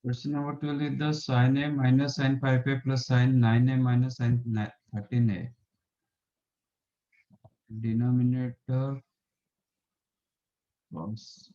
Question number 12 is the sin A minus sin 5A plus sin 9A minus sin 13A. Denominator cos.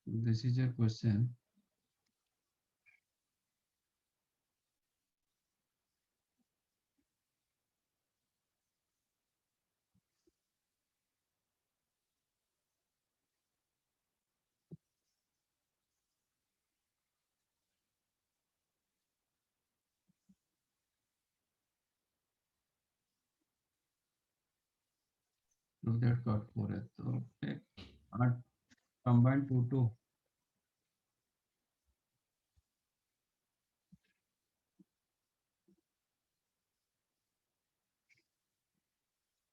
This is your question. Look that got 4 है तो take 8 combine 2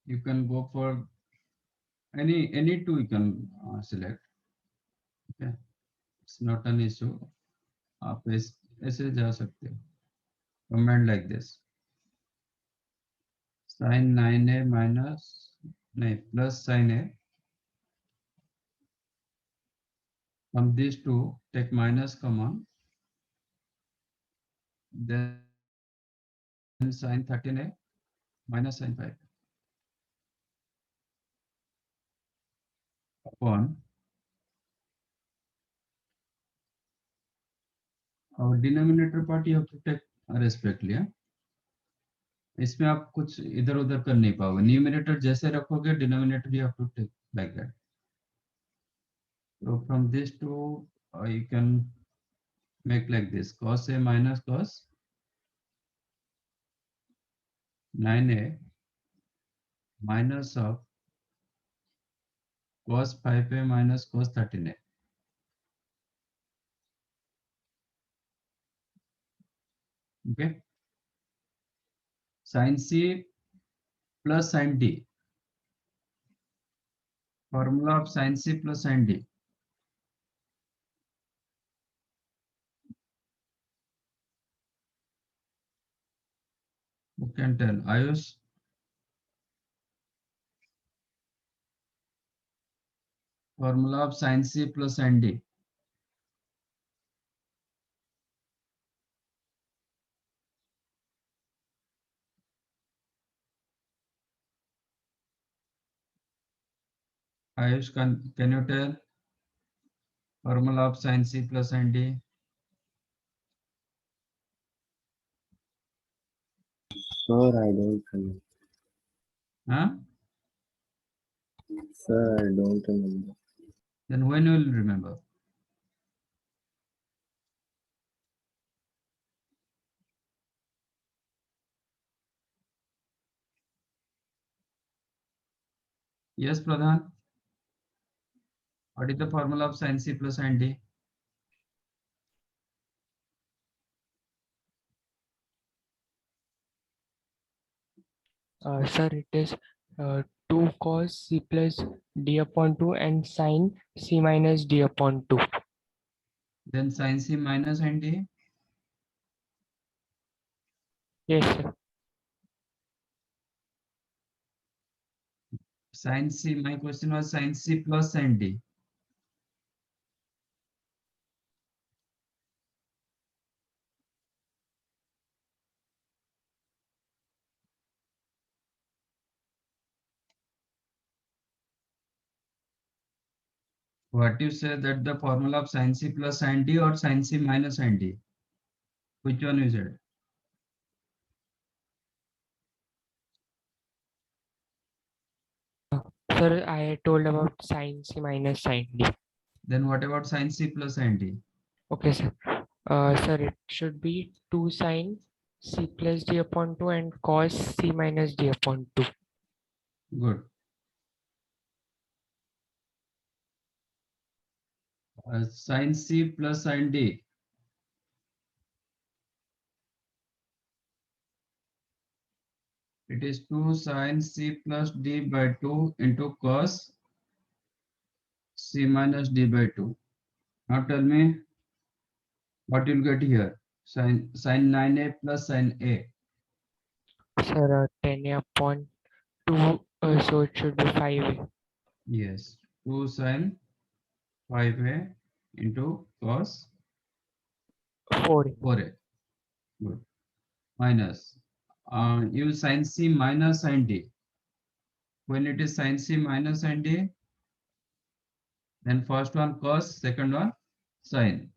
you can go for any two you can select. Okay, it's not an issue. आप ऐसे जा सकते हो. Combine like this. Sin 9A minus नहीं plus sin A. From these two, take minus common. Then sin 13A minus sin 5 upon our denominator part you have to take respectively. इसमें आप कुछ इधर उधर कर नहीं पाओगे. न्यूमरेटर जैसे रखोगे denominator you have to take like that. So from this two you can make like this cos A minus cos 9A minus of cos 5A minus cos 13A. Okay. Sin C plus sin D. Formula of sin C plus sin D. Who can tell? Ayush? Formula of sin C plus sin D. Ayush, can you tell? Formula of sin C plus sin D. Sir, I don't remember. Huh? Sir, I don't remember. Then when you will remember? Yes, Pradhan. What is the formula of sin C plus sin D? Sir, it is 2 cos C plus D upon 2 and sin C minus D upon 2. Then sin C minus sin D? Yes, sir. Sin C, my question was sin C plus sin D. What you say that the formula of sin C plus sin D or sin C minus sin D? Which one you said? Sir, I told about sin C minus sin D. Then what about sin C plus sin D? Okay, sir. Sir, it should be 2 sin c plus d upon 2 and cos c minus d upon 2. Good. Sin C plus sin D. It is 2 sin C plus D by 2 into cos C minus D by 2. Now tell me what you'll get here. Sin 9A plus sin A. Sir, 10a upon 2, so it should be 5a. Yes. 2 sin 5A into cos 4a. 4A. Good. Minus. Use sin C minus sin D. When it is sin C minus sin D, then first one cos, second one sin.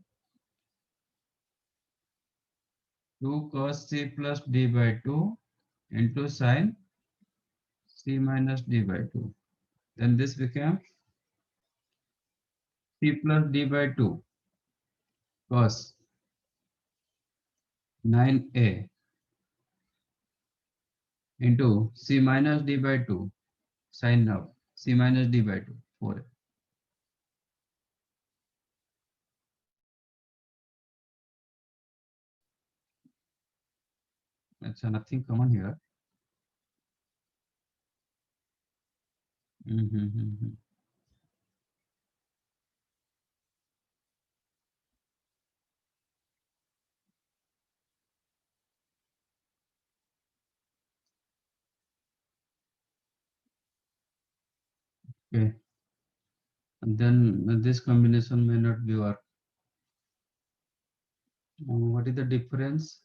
2 cos C plus D by 2 into sin C minus D by 2. Then this became C plus D by 2 cos 9A into C minus D by 2 sin of C minus D by 2 4A. That's nothing common here. Okay. And then this combination may not be work. What is the difference?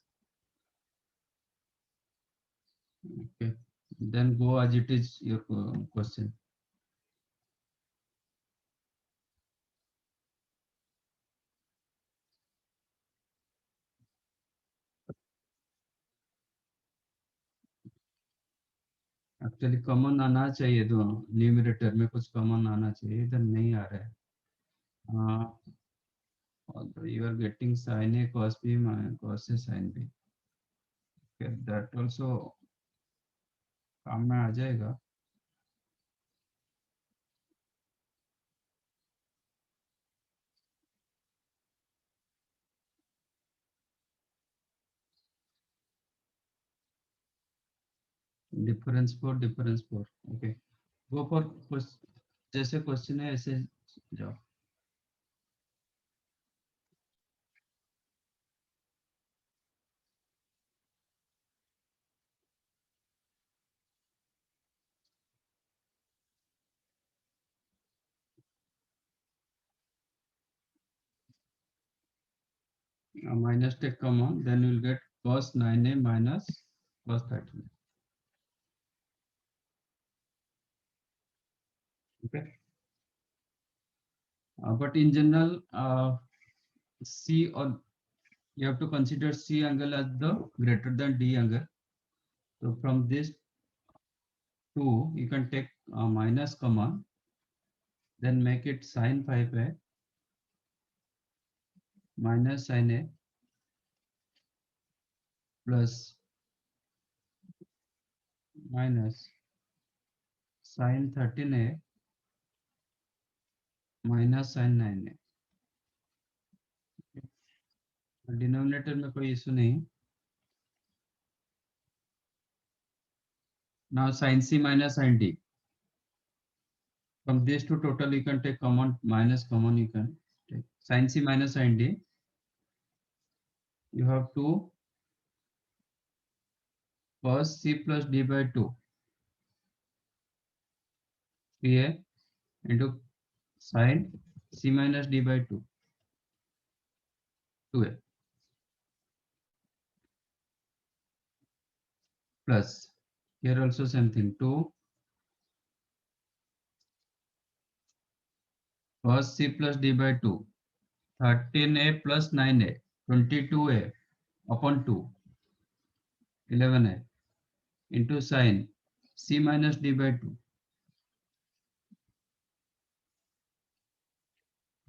Okay. Then go as it is your question. Actually common आना चाहिए तो numerator में कुछ common आना चाहिए इधर नहीं आ रहा है you are getting sin A cos B cos A sin B that also काम में आ जाएगा difference for okay go for जैसे क्वेश्चन है ऐसे जाओ minus take common, then you'll get cos 9A minus cos 13. Okay. But in general, C or you have to consider C angle as the greater than D angle. So from this two, you can take minus common, then make it sin 5A minus sin A plus minus sin 13A minus sin 9A. Denominator में कोई issue नहीं now sin C minus sin D from these two total you can take common minus common you can take sin C minus sin D you have 2 cos C plus D by 2 3A into sin C minus D by 2 2A plus here also same thing 2 cos C plus D by 2 13A plus 9A 22A upon 2 11A into sin C minus D by 2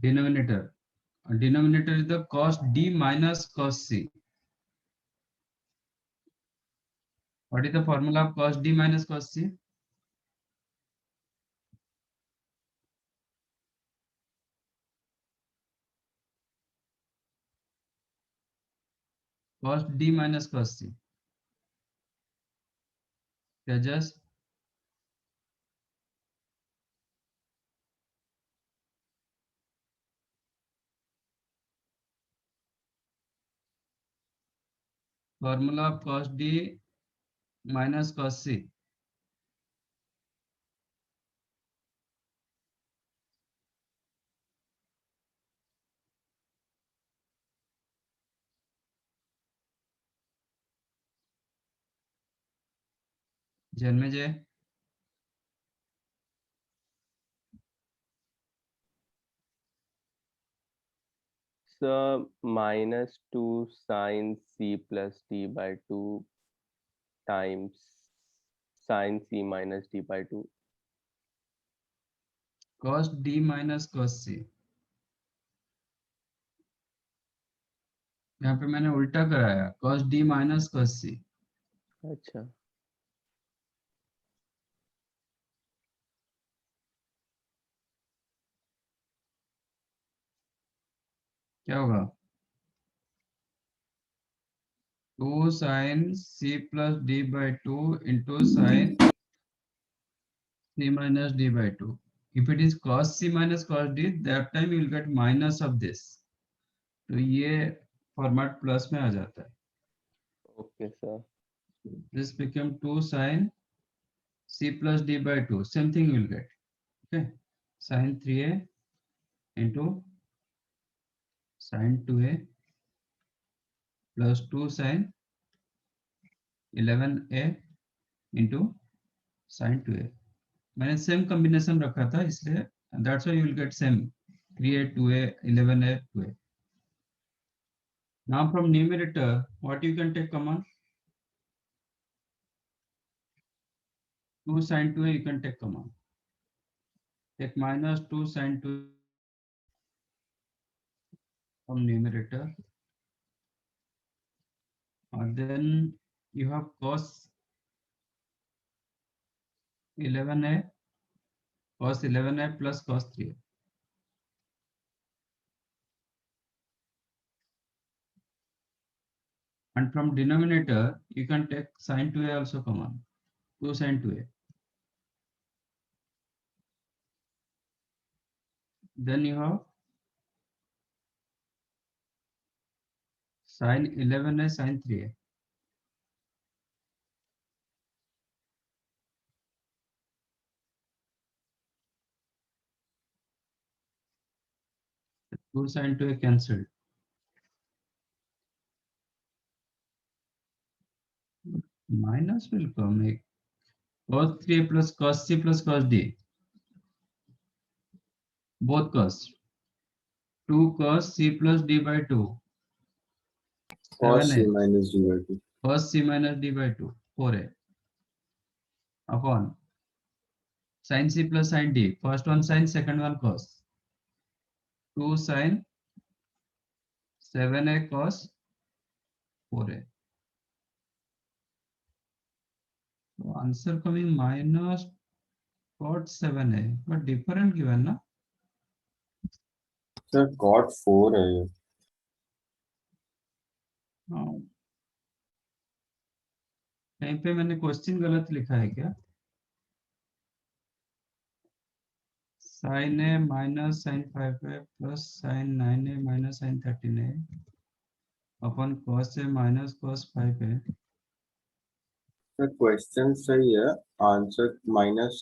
denominator is the cos D minus cos C What is the formula of cos d minus cos c? Cos d minus cos c. Tejas, formula of cos d minus cos c. Janmejay, So minus 2 sine c plus d by 2 times sine c minus d by 2. cos d minus cos c. यहाँ पे मैंने उल्टा कराया, cos d minus cos c. अच्छा, क्या होगा? 2 sin c plus d by 2 into sin c minus d by 2. If it is cos c minus cos d, that time you will get minus of this. तो ये format plus में आ जाता है. okay sir. This become 2 sin c plus d by 2. Same thing you will get. Okay. Sin 3a into sin 2a plus 2 sin 11a into sin 2a. मैंने same combination रखा था, इसलिए that's why you will get same 3a 2a 11a 2a. Now from numerator, what you can take common? 2 sin 2a you can take common. Take minus 2 sin 2 from numerator. And then you have cos 11a plus cos 3a. And from denominator, you can take sin 2a also common. 2 sin 2a. Then you have sin 11a sin 3a. The 2 sin 2a cancelled. Minus will come. Cos 3a plus cos c plus cos d. Both cos. 2 cos c plus d by 2. Cos c 7a. minus d by 2. Cos c minus d by 2. 4a. Upon sin c plus sin d. First one sin, second one cos. 2 sin 7a cos 4a. So answer coming minus cot 7a, but different given na. Sir, cot 4 है ये. कहीं पे मैंने question गलत लिखा है क्या? sin a minus sin 5a plus sin 9a minus sin 13a upon cos a minus cos 5a. Sir question सही है, आंसर माइनस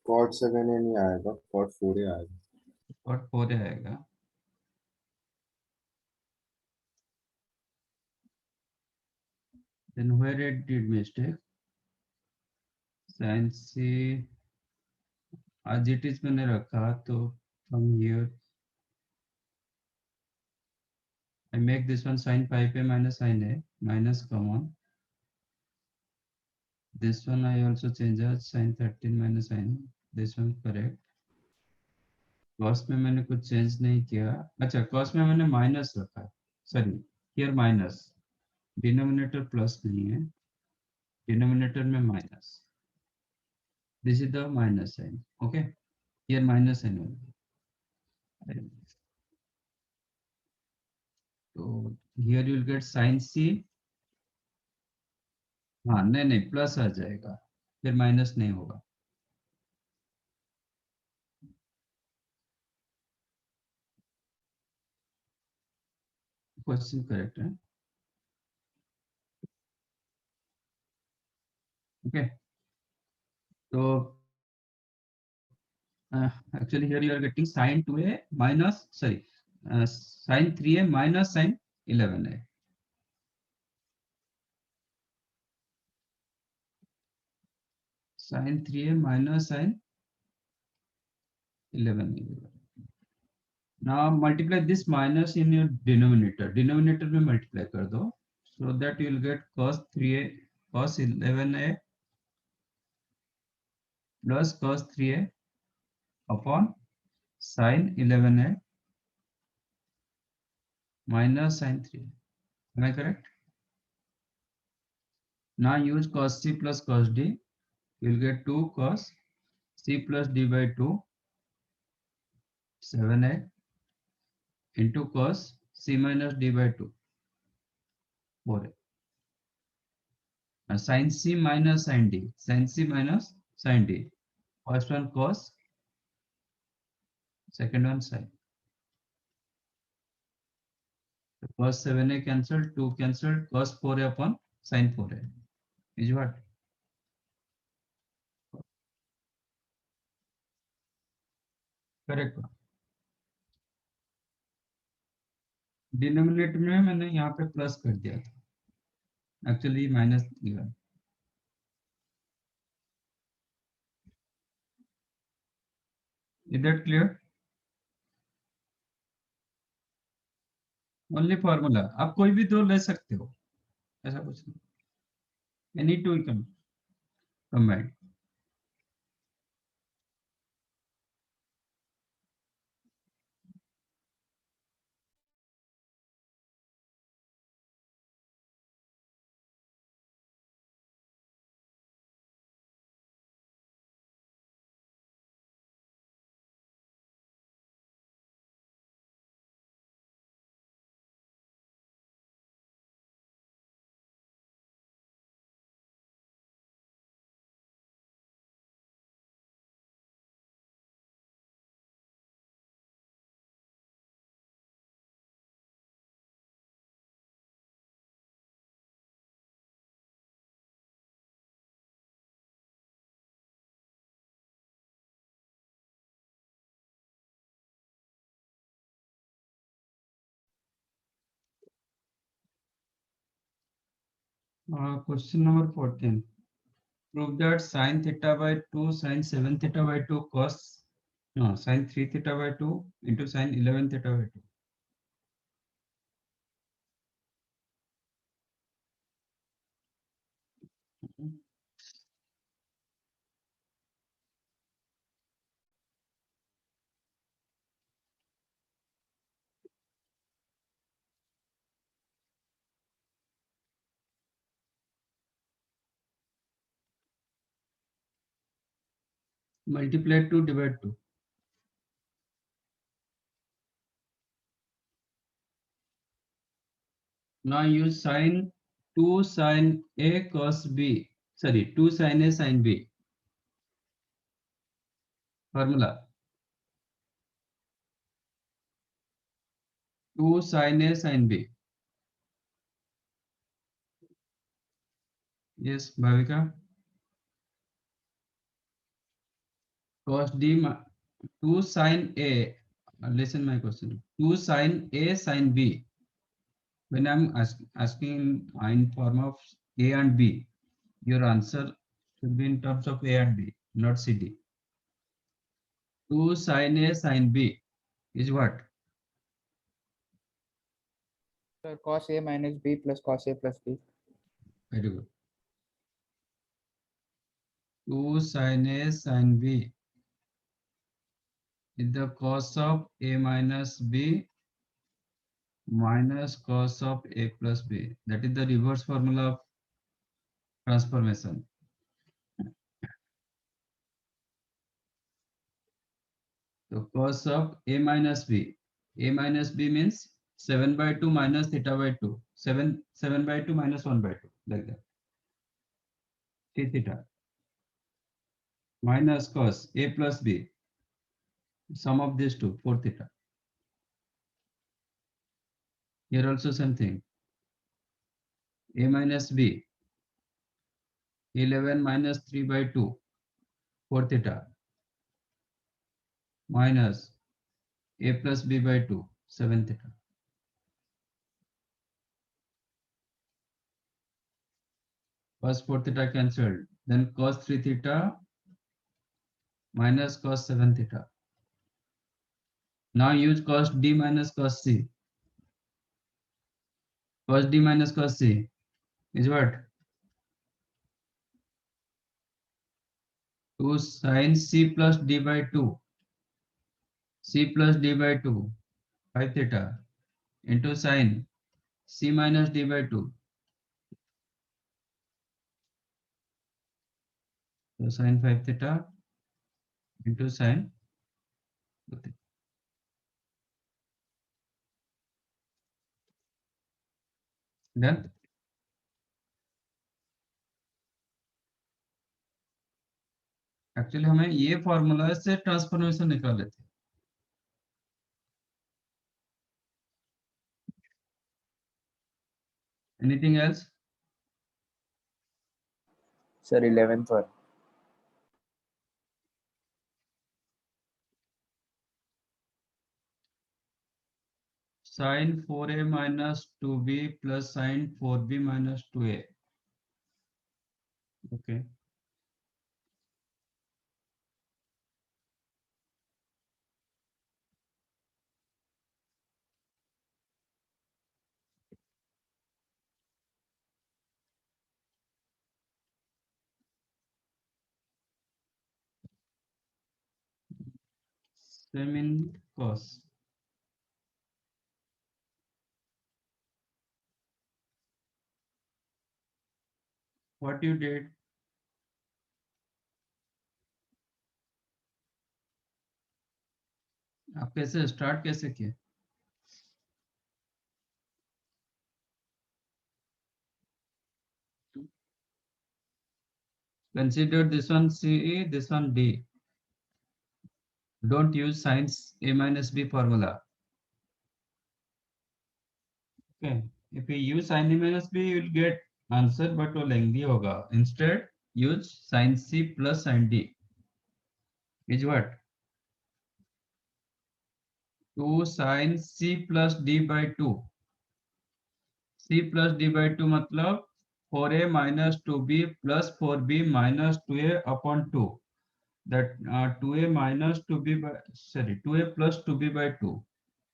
cot 7 है नहीं आएगा, cot 4 है आएगा. cot 4a आएगा. Then where it did mistake? Sin c as it is मैंने रखा, तो from here I make this one sin 5a minus sin a minus common. This one I also change as sin 13 minus sin. This one correct. Cos में मैंने कुछ change नहीं किया. अच्छा, cos में मैंने माइनस रखा है. Sorry, here minus. Denominator plus नहीं है. denominator में minus. This is the minus sign. Okay, here minus sign only. So here you will get sin c. हाँ नहीं नहीं प्लस आ जाएगा, फिर माइनस नहीं होगा. क्वेश्चन करेक्ट है. ओके, तो actually here you are getting sin 2a minus, sorry, sin 3a minus sin 11a. Sin 3a minus sin 11a. Now multiply this minus in your denominator. Denominator में multiply कर दो, so that you will get cos 3a cos 11a plus cos 3a upon sin 11a minus sin 3a. Am I correct? Now use cos c plus cos d. You will get 2 cos c plus d by 2 7a into cos c minus d by 2 4a. Sin c minus sin d. Sin c minus sin d. First one cos, second one sin. So cos 7a cancelled, 2 cancelled, cos 4a upon sin 4a is what? Correct. Denominator में मैंने यहाँ पे plus कर दिया था, actually minus दिया. Is that clear? Only formula, आप कोई भी दो ले सकते हो, ऐसा कुछ नहीं. Any two you can combine. Question number 14. Prove that sin theta by 2 sin 7 theta by 2 cos, no, sin 3 theta by 2 into sin 11 theta by 2. Multiply 2 divide 2. Now use sin 2 sin a cos b, sorry, 2 sin a sin b. Formula 2 sin a sin b. Yes, Bhavika. Cos d 2 sin a. Listen my question. 2 sin a sin b. When I'm asking in form of a and b, your answer should be in terms of a and b, not CD. 2 sin a sin b is what? Sir, cos A minus B plus cos A plus B. Very good. 2 sin a sin b is the cos of a minus b minus cos of a plus b. That is the reverse formula of transformation. So cos of a minus b. A minus b means 7/2 minus theta by 2. 7/2 minus 1/2, like that. T theta minus cos a plus b. Sum of these two, 4 theta. Here also same thing. A minus b. 11 minus 3/2, 4 theta. Minus a plus b by 2, 7 theta. Cos 4 theta cancelled. Then cos 3 theta minus cos 7 theta. Now use cos d minus cos c. Cos d minus cos c is what? 2 sin c plus d by 2. C plus d by 2, 5 theta into sin c minus d by 2. So sin 5 theta into sin 2 theta. Done? Actually हमें ये formula से transformation निकाले थे. Anything else? Sir, 11th one. Sin 4a minus 2b plus sin 4b minus 2a. Okay. Same in cos. What you did? आप कैसे start कैसे किए? Consider this one C, this one D. Don't use sines a minus b formula. Okay. If you use sin a minus b, you will get answer, but वो lengthy होगा. Instead, use sin c plus sin d. Is what? 2 sin c plus d by 2. C plus d by 2 मतलब 4a minus 2b plus 4b minus 2a upon 2. That 2a minus 2b by, sorry, 2a plus 2b by 2.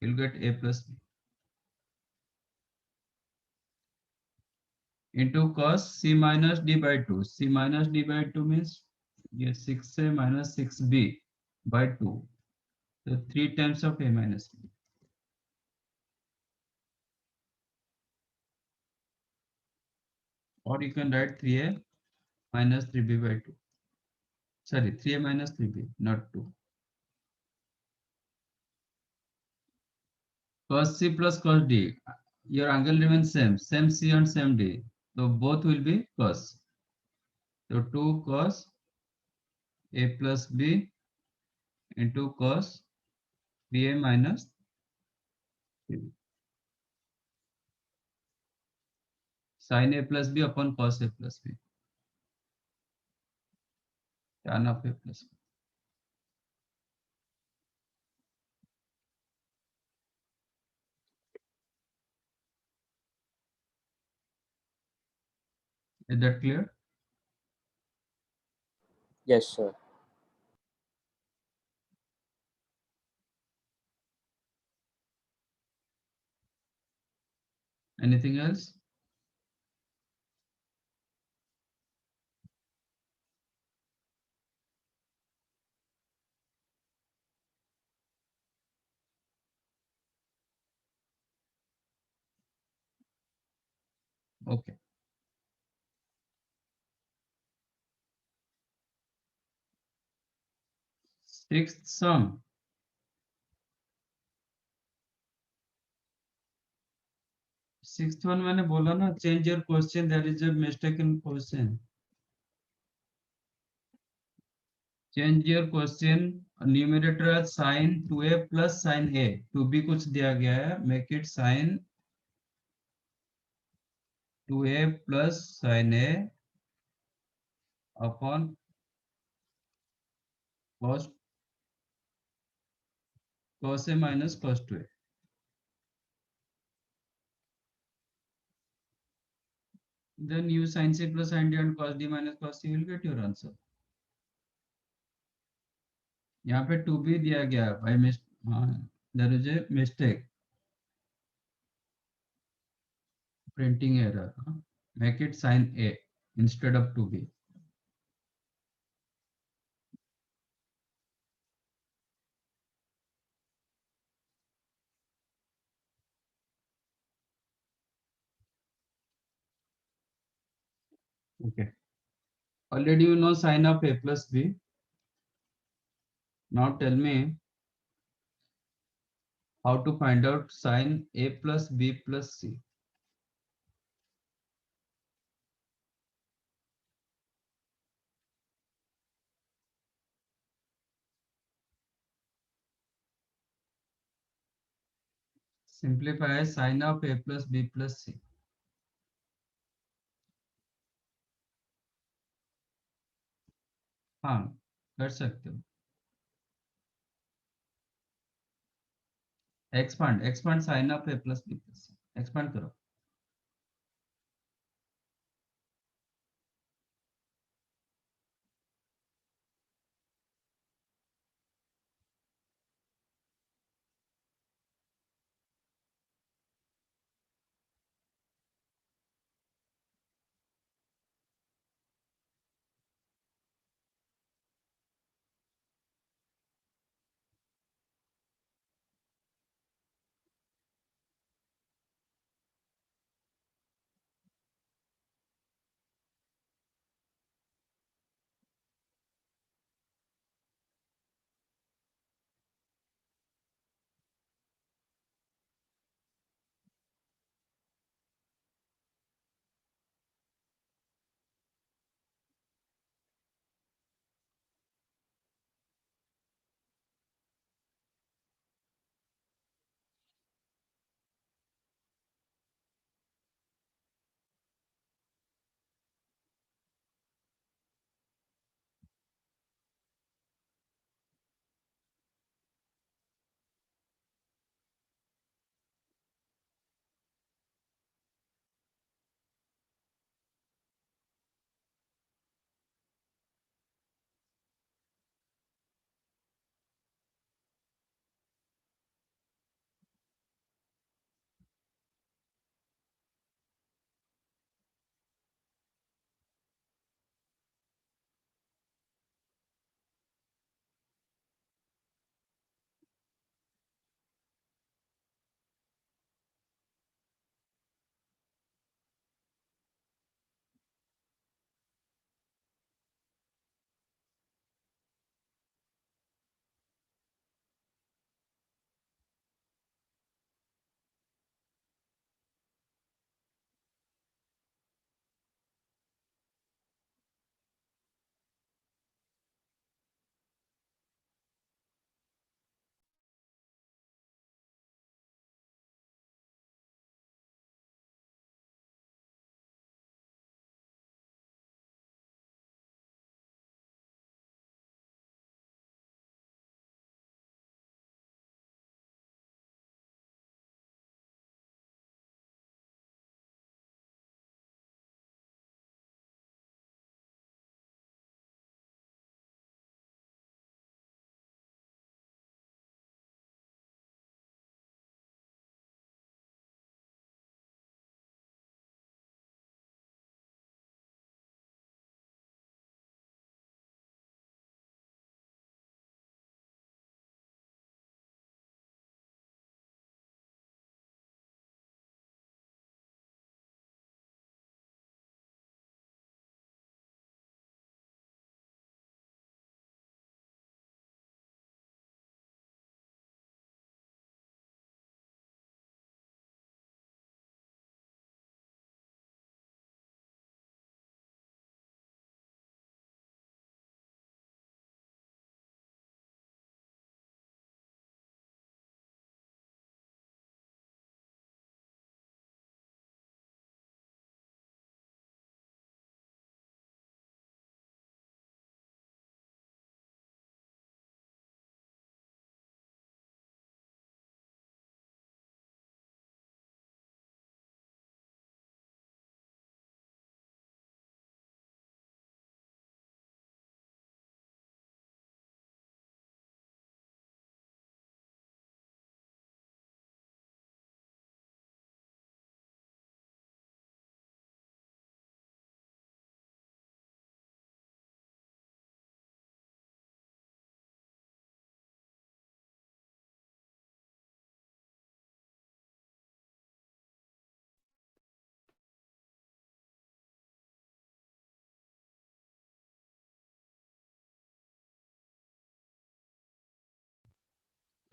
You'll get a plus b. Into cos c minus d by 2. C minus d by 2 means yes, 6a minus 6b by 2. So 3 times of a minus b. Or you can write 3a minus 3b by 2. Sorry, 3a minus 3b, not 2. Cos c plus cos d. Your angle remains same c and same d. So both will be cos. So 2 cos a plus b into cos 3a minus 3b. Sin a plus b upon cos a plus b. Tan of a plus b. Is that clear? Yes, sir. Anything else? Okay. Sixth sum. Sixth one मैंने बोला ना, change your question, there is a mistake in question. Change your question, numerator as sin 2a plus sin a. to b कुछ दिया गया है, make it sin 2a plus sin a upon cos a minus cos 2a. Then use sin c plus sin d and cos d minus cos c, you will get your answer. यहाँ पे 2b दिया गया है, by there is a mistake, printing error. Make it sin a instead of 2b. Okay. Already you know sin of a plus b. Now tell me how to find out sin a plus b plus c. Simplify sin of a plus b plus c. हाँ, कर सकते हो. Expand sin of a plus b plus c. Expand करो.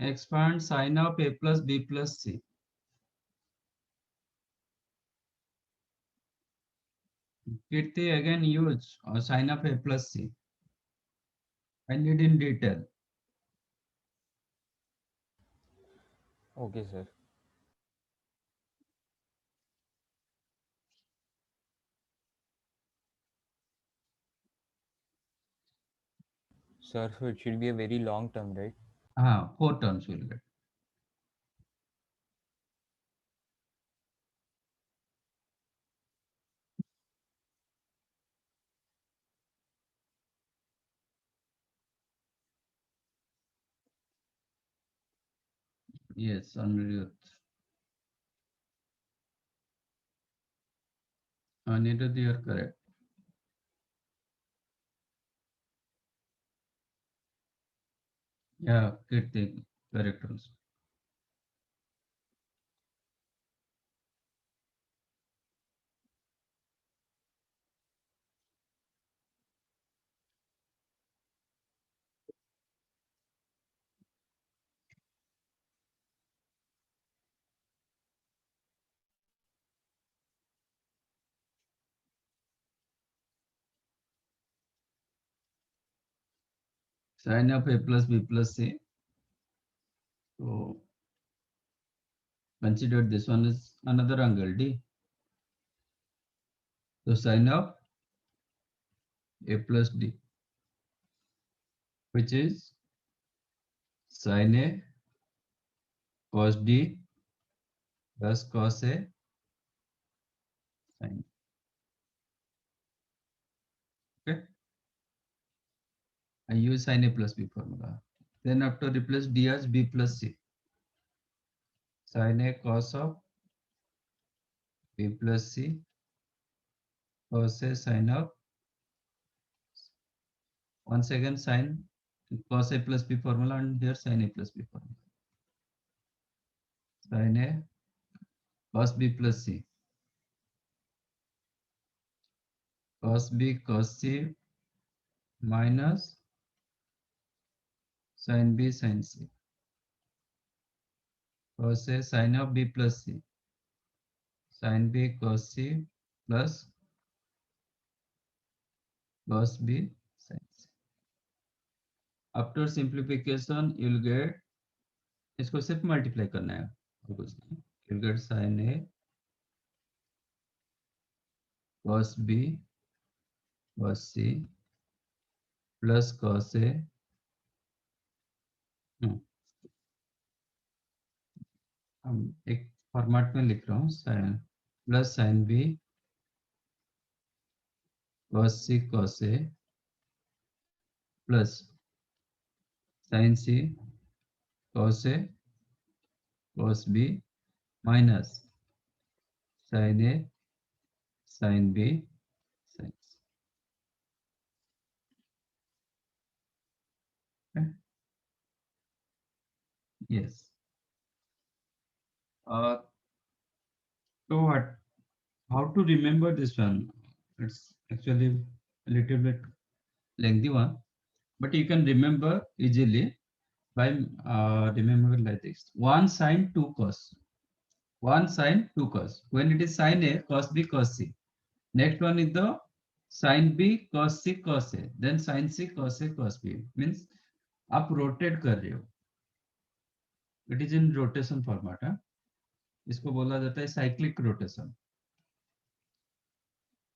expand sine of a plus b plus c. Kirti again use sine of a plus c. I need in detail. Okay, sir. Sir, so it should be a very long term, right? 4 terms will get. Yes, Anirudh. Anirudh, you are correct. Yeah, Kirti, correct also. Sine of a plus b plus c. So consider this one is another angle d. So sine of a plus d, which is sine a cos d plus cos a sine. Okay. I use sine a plus b formula. Then after replace d as b plus c. Sine a cos of b plus c cos a sine of, once again sine cos a plus b formula, and here sine a plus b formula. Sine a cos b plus c cos b cos c minus sin b sin c cos a sine of b plus c sin b cos c plus cos b sin c. After simplification you will get, इसको सिर्फ multiply करना है और कुछ नहीं. You will get sin a cos b cos c plus cos a, हम एक format में लिख रहा हूँ, sin plus sin b cos c cos a plus sin c cos a cos b minus sin a sin b sin c. Okay. Yes. So what? How to remember this one? It's actually a little bit lengthy one, but you can remember easily by remembering like this: 1 sin 2 cos. 1 sin 2 cos. When it is sin a cos b cos c. Next one is the sin b cos c cos a. Then sin c cos a cos b. Means आप rotate कर रहे हो. It is in rotation format. इसको बोला जाता है cyclic rotation.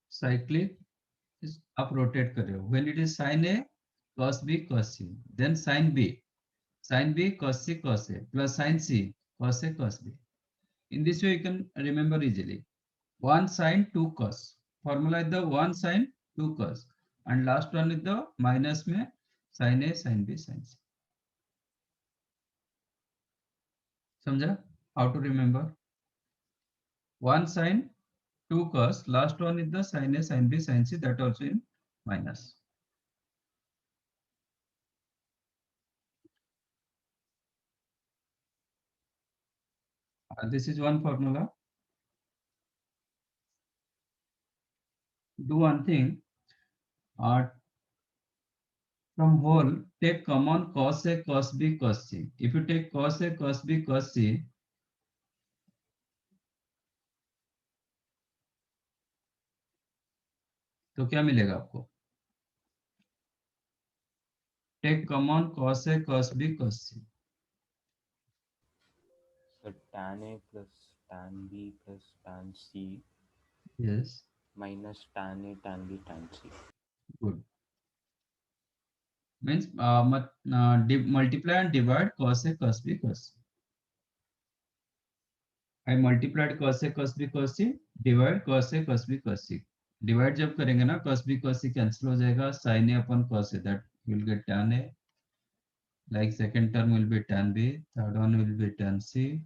Cyclic is आप rotate कर रहे हो. When it is sin a cos b cos c. Then sin b cos c cos a plus sin c cos a cos b. In this way you can remember easily. 1 sin 2 cos. Formula is the 1 sin 2 cos. And last one is the minus में sin a sin b sin c. समझा? How to remember? 1 sin 2 cos. Last one is the sin a sin b sin c, that also in minus. This is one formula. Do one thing. From whole, take common cos A, cos B, cos C. If you take cos A, cos B, cos C, तो क्या मिलेगा आपको? Take common cos A, cos B, cos C. So tan A plus tan B plus tan C Yes, minus tan A tan B tan C. good. Means multiply and divide cos A, cos B, cos C. I multiplied cos A, cos B, cos C. Divide cos A, cos B, cos C. Divide जब करेंगे ना cos B, cos C cancel हो जाएगा. Sin A upon cos A, that will get tan A. Like second term will be tan B. Third one will be tan C.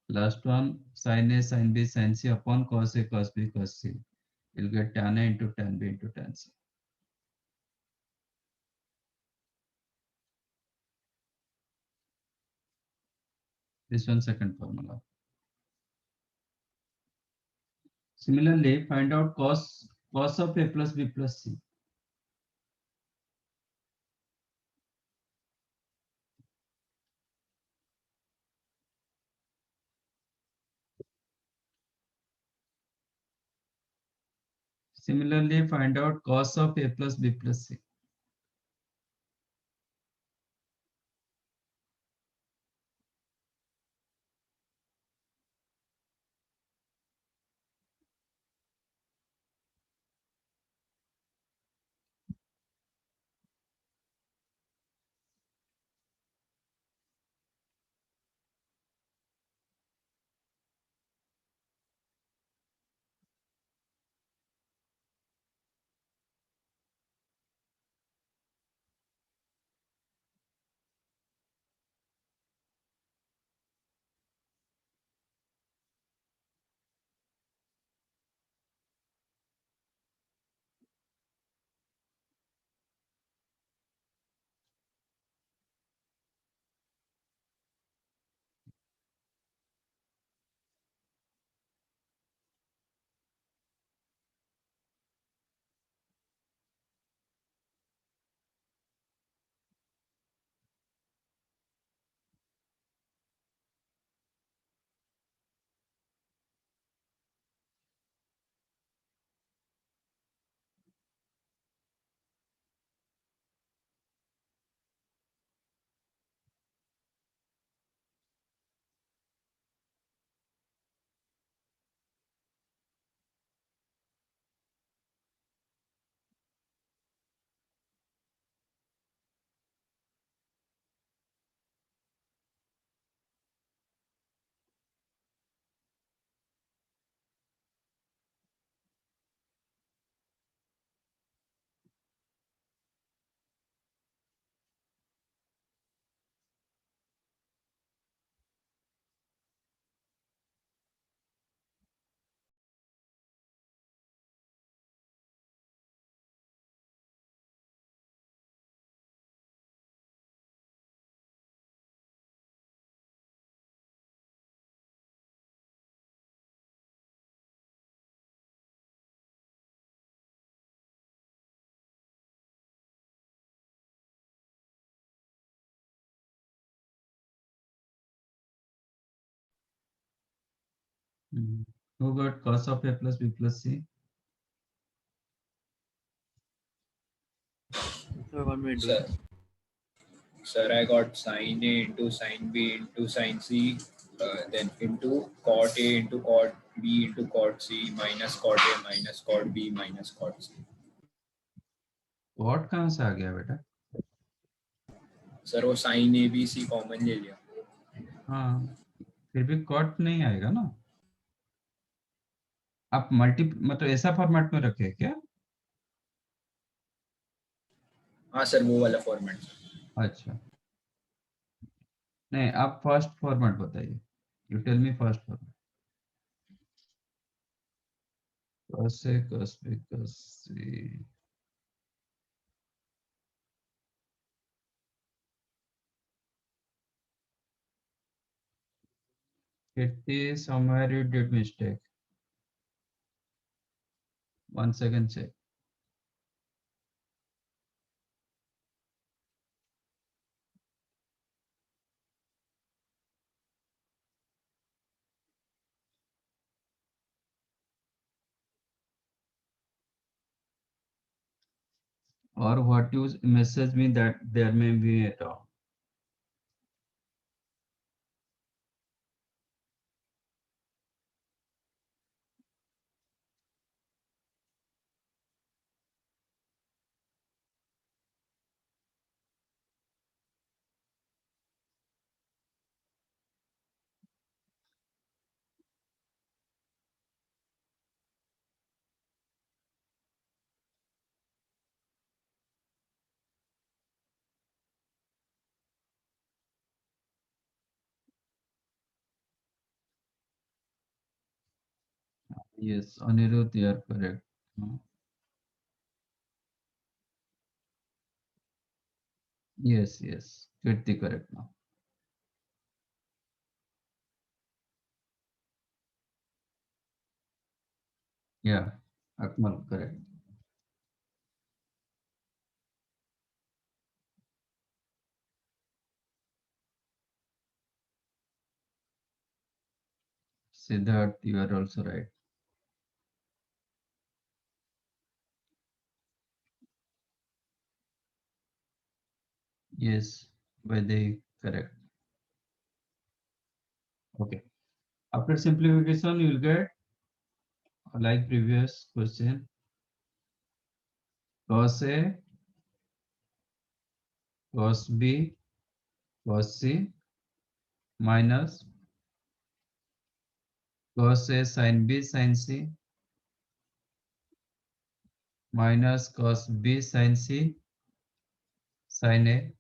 Last one sin A, sin B, sin C upon cos A, cos B, cos C. You'll get tan A into tan B into tan C. This one second formula. Similarly, find out cos of A plus B plus C. Similarly, find out cos of A plus B plus C. Who got cos of A plus B plus C? Sir, sir, I got sin A into sin B into sin C, then into cot A into cot B into cot C minus cot A minus cot B minus cot C. Cot कहाँ से आ गया बेटा? Sir वो sin A B C common ले लिया. हाँ, फिर भी cot नहीं आएगा ना. आप मतलब ऐसा फॉर्मेट में रखे क्या? हाँ सर वो वाला फॉर्मेट. अच्छा, नहीं आप फर्स्ट फॉर्मेट बताइए. You tell me first format. cos A cos B cos C. Kitty, somewhere you did mistake. 1 second check. or what you message me that there may be a wrong. Yes, Anirudh, you are correct. Yes, yes, Kirti correct now. Yeah, Akmal correct. Siddharth, you are also right. Yes, Vaidehi correct. Okay. After simplification, you will get like previous question. Cos A, cos B, cos C minus cos A sin B sin C minus cos B sin C sin A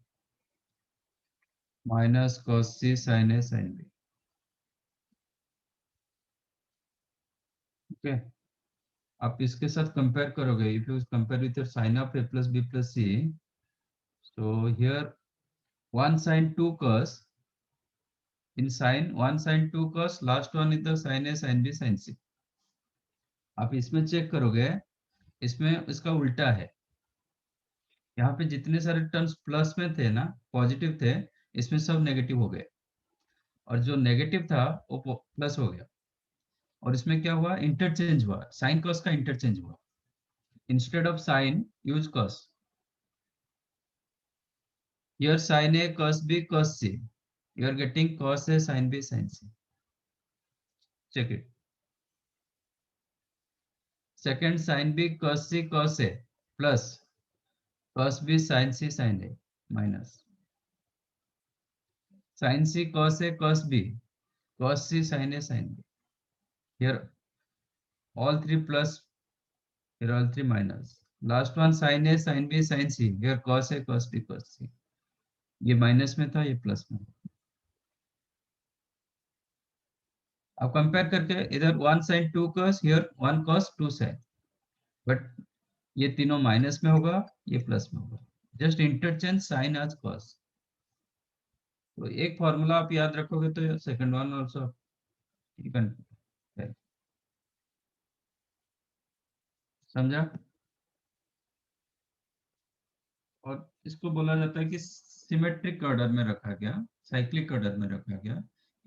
minus cos C sin A sin B. Okay. आप इसके साथ compare करोगे, if you compare with your sin of A plus B plus C, so here 1 sin 2 cos, in sin 1 sin 2 cos, last one is the sin A sin B sin C. आप इसमें check करोगे, इसमें इसका उल्टा है, यहाँ पे जितने सारे टर्म्स प्लस में थे ना, पॉजिटिव थे, इसमें सब नेगेटिव हो गए, और जो नेगेटिव था वो प्लस हो गया, और इसमें क्या हुआ, इंटरचेंज हुआ, साइन कॉस का इंटरचेंज हुआ, instead of sine use cos, here sin A cos B cos C, you are getting cos A sin B sin C. Check it. Second, sin B cos C cos A plus cos B sin C sin A minus sin C cos A cos B cos C sin A sin B. Here all three plus, here all three minus. Last one sin A sin B sin C, here cos A cos B cos C. ये minus में था, ये plus में. अब compare करके इधर 1 sin 2 cos, here 1 cos 2 sin, but ये तीनों माइनस में होगा, ये प्लस में होगा, just interchange sine as cos. तो एक फॉर्मूला आप याद रखोगे तो second one also you can. समझा? और इसको बोला जाता है कि सिमेट्रिक ऑर्डर में रखा गया, साइक्लिक ऑर्डर में रखा गया,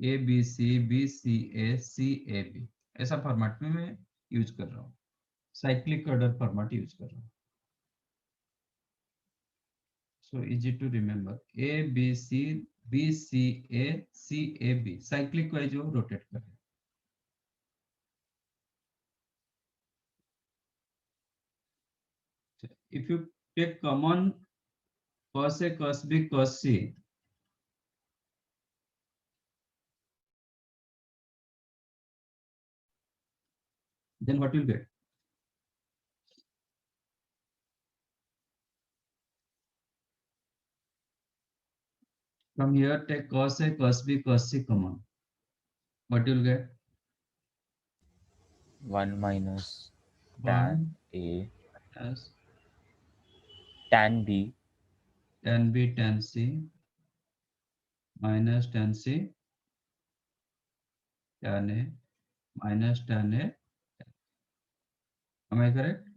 A B C A C A B, ऐसा फॉर्मेट में मैं यूज कर रहा हूँ, साइक्लिक ऑर्डर फॉर्मेट यूज कर रहा हूँ. So easy to remember. A B C B C A C A B, cyclic wise वो रोटेट कर रहे हैं. If you take common cos A cos B cos C, then what you'll get? From here take cos A cos B cos C common. What you'll get? 1 minus tan A As tan B tan B tan C minus tan C tan A minus tan A. Am I correct?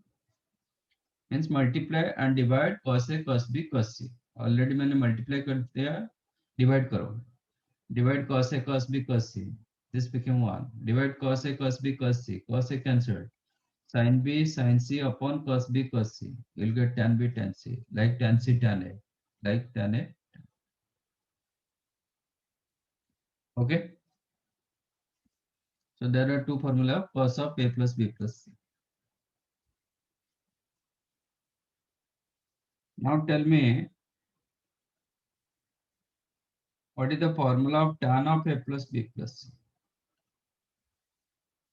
Means multiply and divide cos A cos B cos C. Already मैंने multiply कर दिया, divide करो, divide cos A cos B cos C, this became 1, divide cos A cos B cos C, cos A cancelled, sin B sin C upon cos B cos C. You'll get tan B tan C, like tan C tan A, like tan A. Okay. So there are two formula cos of A plus B plus C. Now tell me, what is the formula of tan of A plus B plus C?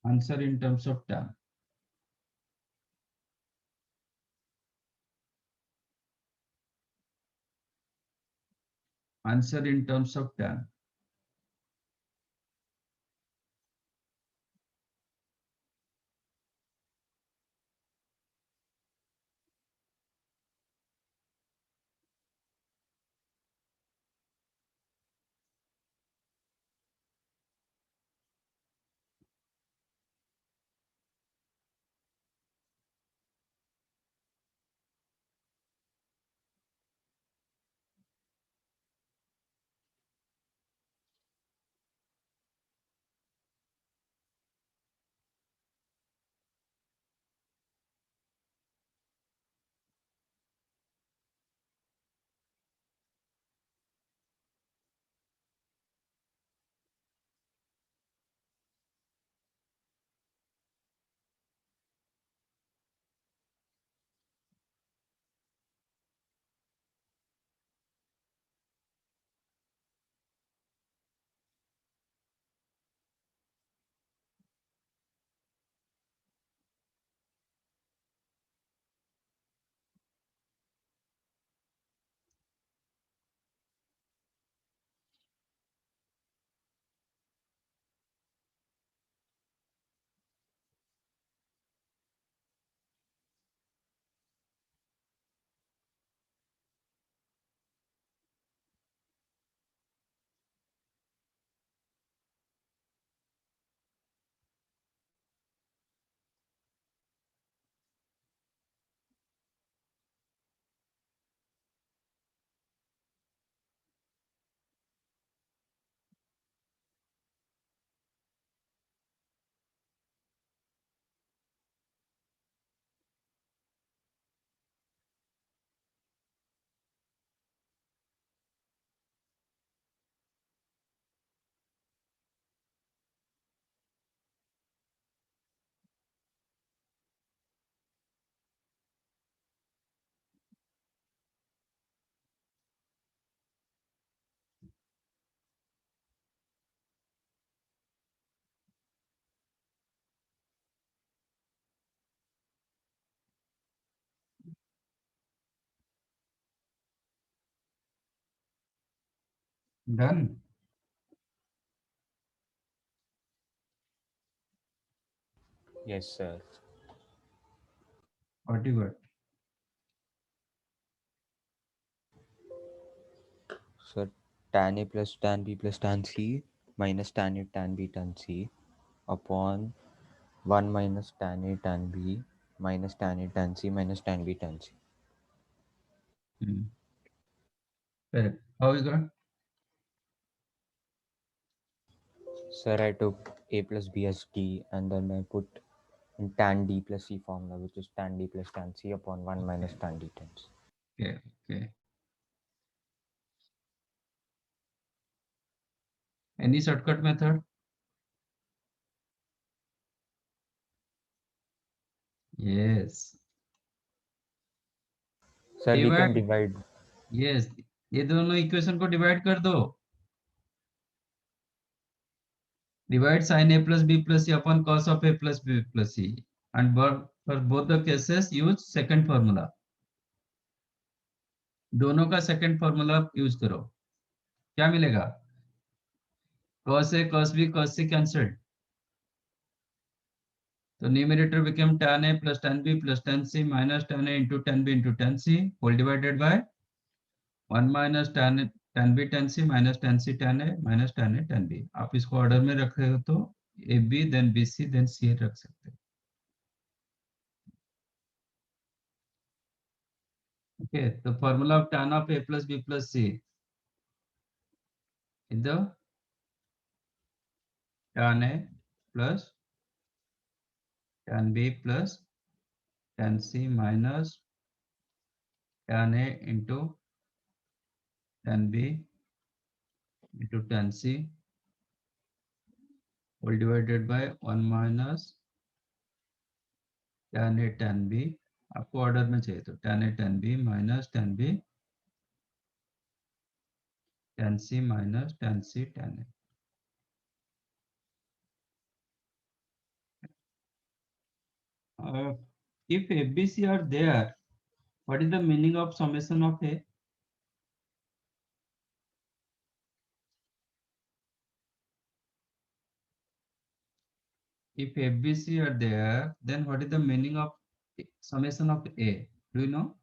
Answer in terms of tan. Answer in terms of tan. Done. Yes, sir. What you got? So tan A plus tan B plus tan C minus tan A tan B tan C upon 1 minus tan A tan B minus tan A tan C minus tan B tan C. Correct. How you got? Sir, I took A plus B as D and then I put in tan D plus C formula, which is tan D plus tan C upon 1 minus tan D tan C. Okay. Okay. Any shortcut method? Yes. Sir, we can Divide. divide. Yes. ये दोनों equation को divide कर दो. Divide sin A plus B plus C upon cos of A plus B plus C. And for both the cases, use second formula. दोनों का second formula use करो. क्या मिलेगा? cos A cos B cos C cancelled. So numerator became tan A plus tan B plus tan C minus tan A into tan B into tan C whole divided by 1 minus tan B tan C minus tan C tan A minus tan A tan B. आप इसको order में रख रहे हो तो AB then BC then C रख सकते हो. Okay, the formula of tan of A plus B plus C is the tan A plus tan b plus tan c minus tan a into tan b into tan c all divided by 1 minus tan a tan b. आपको order में चाहिए तो tan a tan b minus tan b tan c minus tan c tan a. If ABC are there, what is the meaning of summation of A? If ABC are there, then what is the meaning of summation of A? Do you know?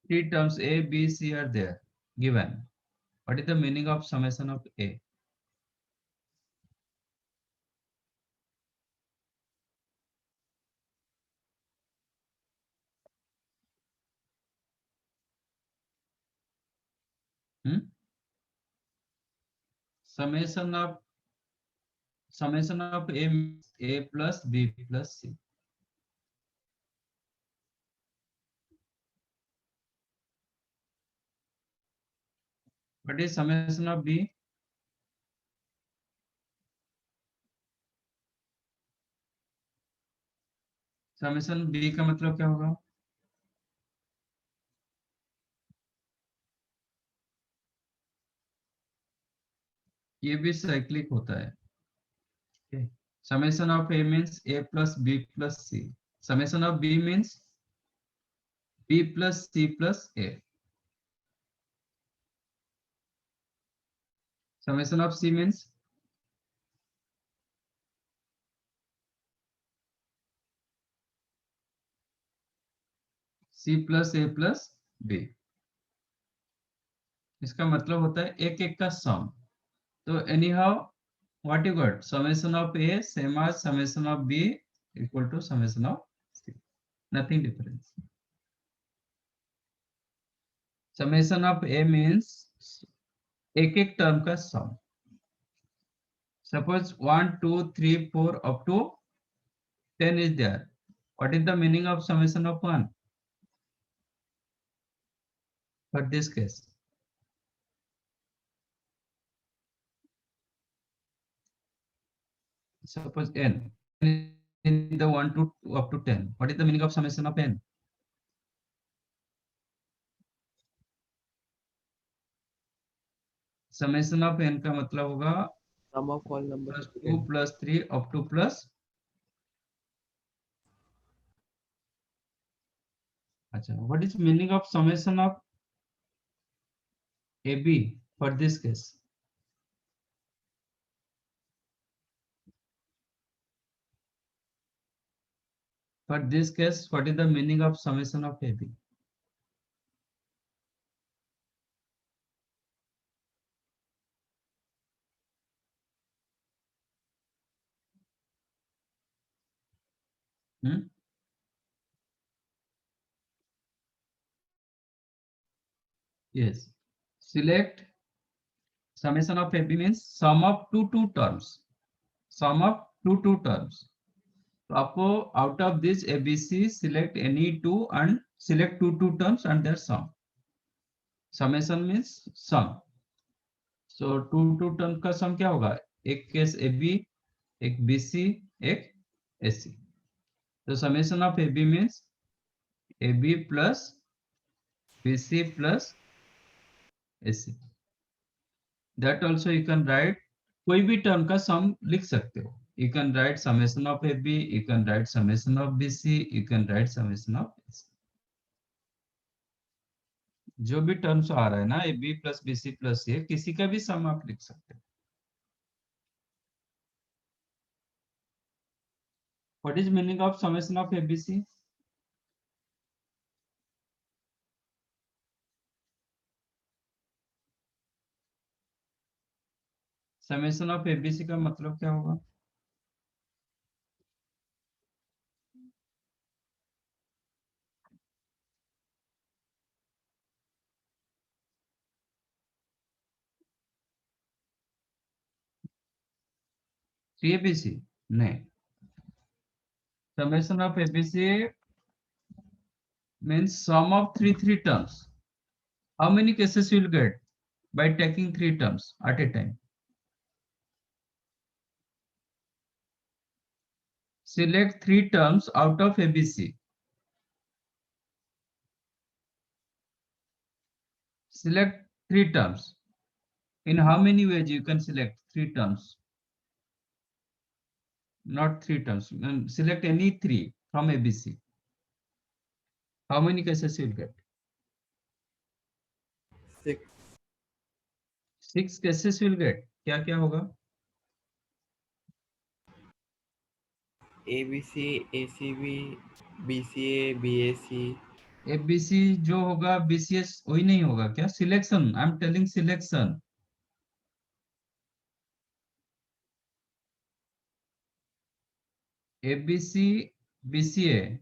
Three terms A, B, C are there given. What is the meaning of summation of A? Summation of A means A plus B plus C. What is summation of B? Summation B का मतलब क्या होगा? ये भी cyclic होता है. Summation of A means A plus B plus C. Summation of B means B plus C plus A. Summation of C means C plus A plus B. इसका मतलब होता है एक एक का सम. तो anyhow what you got summation of A same as summation of B equal to summation of C. Nothing difference. Summation of A means एक एक टर्म का सम. Suppose 1, 2, 3, 4 up to 10 is there. What is the meaning of summation of 1? For this case. Suppose n in the 1 to up to 10. What is the meaning of summation of n? Summation of n का मतलब होगा Sum of all numbers plus to 2 n. plus 3 up to plus. अच्छा, what is meaning of summation of AB for this case? For this case, what is the meaning of summation of AB? Yes. Select summation of AB means sum of two terms. Sum of two terms. तो आपको out of this ABC select any two and select two terms and their sum. Summation means sum. So two terms का sum क्या होगा? एक case AB, एक BC, एक AC. So summation of AB means AB plus BC plus AC. That also you can write कोई भी term का सम लिख सकते हो. You can write summation of AB, you can write summation of BC, you can write summation of AC. जो भी terms आ रहा है ना AB plus BC plus C किसी का भी सम आप लिख सकते हो. What is meaning of summation of ABC? Summation of ABC का मतलब क्या होगा? 3 ABC? नहीं. Summation of ABC means sum of three terms. How many cases you will get by taking 3 terms at a time? Select 3 terms out of ABC. Select 3 terms. In how many ways you can select 3 terms? Not 3 terms. Select any 3 from ABC. How many cases you will get? 6. 6 cases you will get. क्या क्या होगा? ABC, ACB, BCA, BAC. ABC जो होगा BCS वही नहीं होगा क्या? Selection. I am telling selection. ABC, BCA.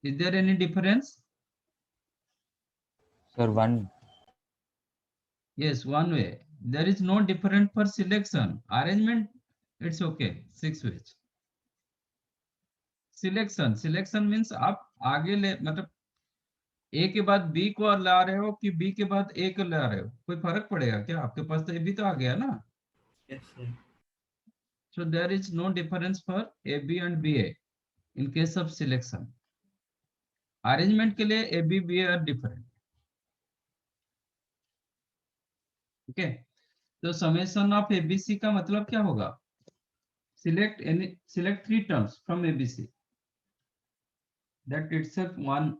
Is there any difference? Sir, one. Yes, one way. There is no difference for selection. Arrangement, it's okay. 6 ways. Selection means आप आगे ले मतलब A के बाद B को ला रहे हो कि B के बाद A को ला रहे हो, कोई फर्क पड़ेगा क्या? आपके पास तो A भी तो आ गया ना. Yes, sir. So there is no difference for AB and BA in case of selection. Arrangement के लिए AB, BA are different. Okay. तो summation of ABC का मतलब क्या होगा? Select 3 terms from ABC. That itself one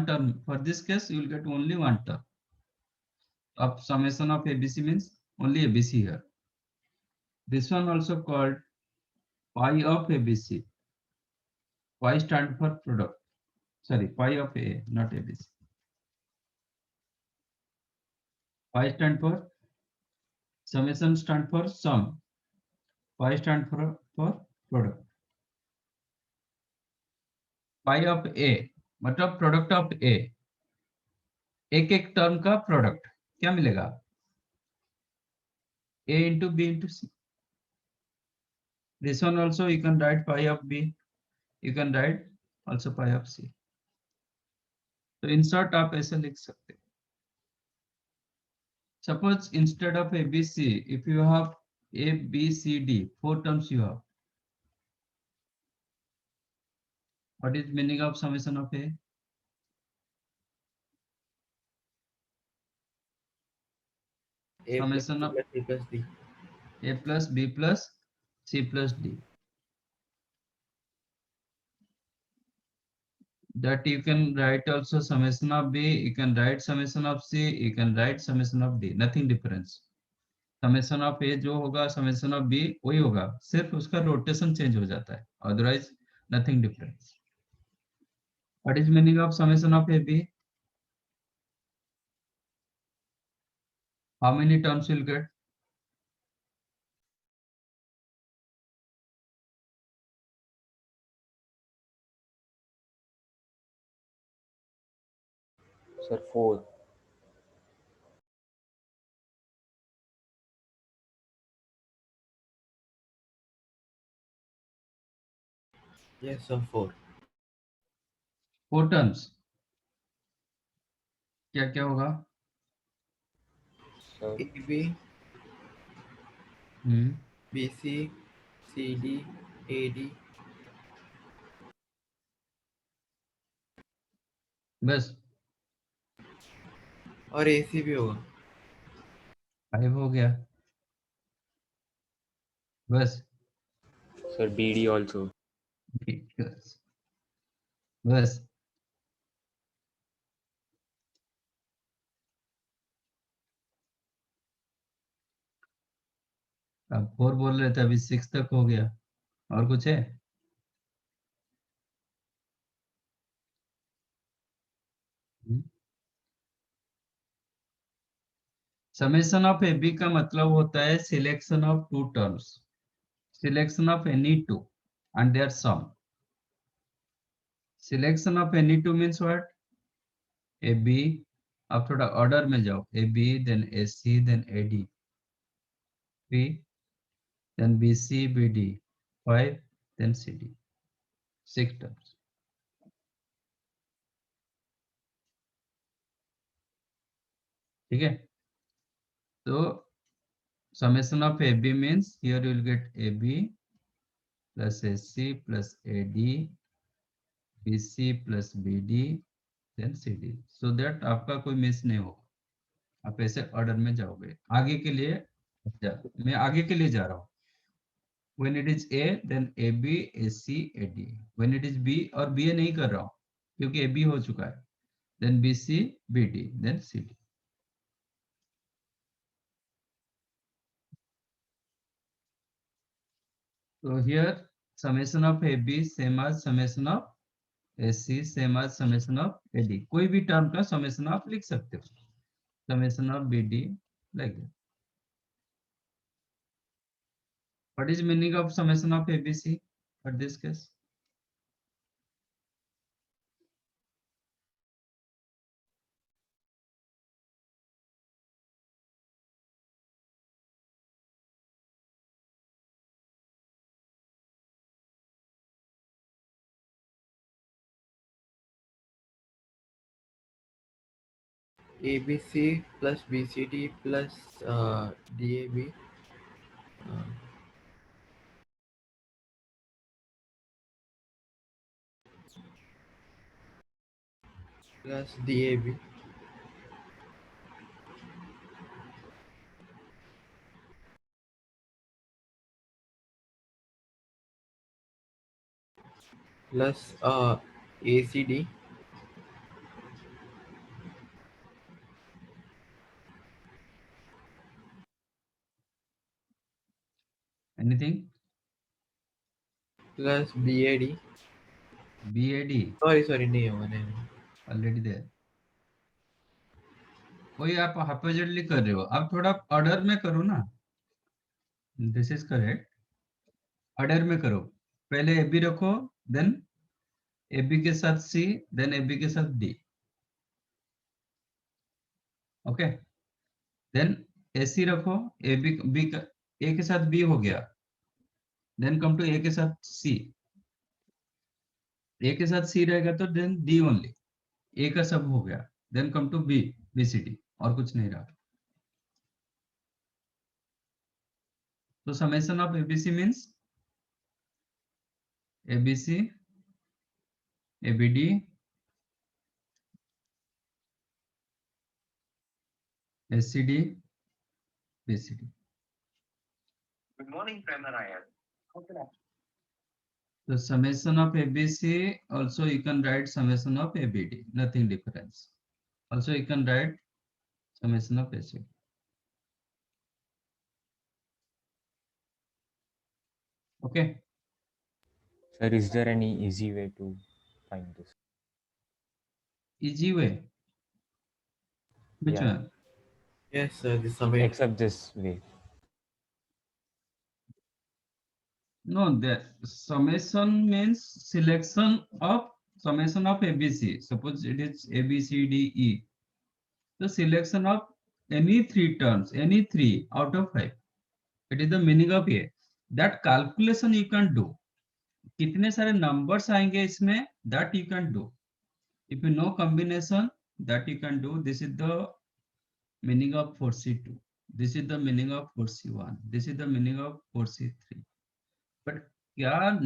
term. For this case, you will get only one term. Of summation of ABC means only ABC here. This one also called pi of ABC. Pi stand for product. Sorry, pi of A, not ABC. Pi stand for summation, stand for sum. Pi stand for product. Pi of A मतलब product of A. एक एक term का product क्या मिलेगा? A into B into C. This one also you can write pi of B. You can write also pi of C. तो in short आप ऐसे लिख सकते. Suppose instead of ABC, if you have A, B, C, D, 4 terms you have. What is meaning of summation of A? A plus Summation of B plus D. A plus B plus C plus D. That you can write also summation of B, you can write summation of C, you can write summation of D. Nothing difference. Summation of A जो होगा summation of B वही होगा, सिर्फ उसका rotation change हो जाता है. Otherwise nothing difference. What is meaning of summation of AB? How many terms you'll get? Sir, 4. Yes, sir. 4. 4 terms. क्या क्या होगा? Sir, AB, BC, CD, AD. बस और AC भी होगा. 5 हो गया. बस sir, BD also. बस अब 4 बोल रहे थे, अभी 6 तक हो गया. और कुछ है? समेशन ऑफ AB का मतलब होता है selection of 2 terms, selection of any 2 and their sum. Selection of any 2 means what? AB. अब थोड़ा ऑर्डर में जाओ. AB, then AC, then AD. B, then BC, BD, 5, then CD, 6 terms. ठीक है, तो summation of AB means here you will get AB plus AC plus AD, BC plus BD, then CD, so that आपका कोई miss नहीं होगा, आप ऐसे order में जाओगे। आगे के लिए मैं आगे के लिए जा रहा हूँ। When it is A, then AB, AC, AD. When it is B और BA नहीं कर रहा हूँ क्योंकि AB हो चुका है, then BC, BD, then CD. So here summation of AB same as summation of AC, same as summation of AD. कोई भी टर्म का summation आप लिख सकते हो, summation of BD like that. What is meaning of summation of ABC at this case? ABC plus BCD plus DAB plus DAB plus ACD Anything? plus BAD. BAD Sorry, नहीं होगा नहीं होगा. already there. कोई आप hypothetically कर रहे हो, आप थोड़ा ऑर्डर में करो ना। दिस इज करेक्ट, ऑर्डर में करो, पहले AB रखो, देन AB के साथ C, देन AB के साथ D, ओके, देन AC रखो, AB B का A के साथ B हो गया, देन कम टू A के साथ C, A के साथ C रहेगा तो देन D ओनली, A का सब हो गया, then come to B, BCD, और कुछ नहीं रहा। तो summation of ABC means ABC, ABD, SCD, BCD. Good morning, Pranarayan. How can I? The summation of ABC, also you can write summation of ABD, nothing difference. Also you can write summation of ACD. Okay. Sir, is there any easy way to find this? Easy way. Which Yeah. one? Yes, sir. This summation. Except this way. No, the summation means selection of summation of ABC. Suppose it is A, B, C, D, E. The selection of any three terms, any three out of 5. It is the meaning of A. That calculation you can do. कितने सारे numbers आएंगे इसमें, that you can do. If you know combination, that you can do. This is the meaning of 4C2. This is the meaning of 4C1. This is the meaning of 4C3. But क्या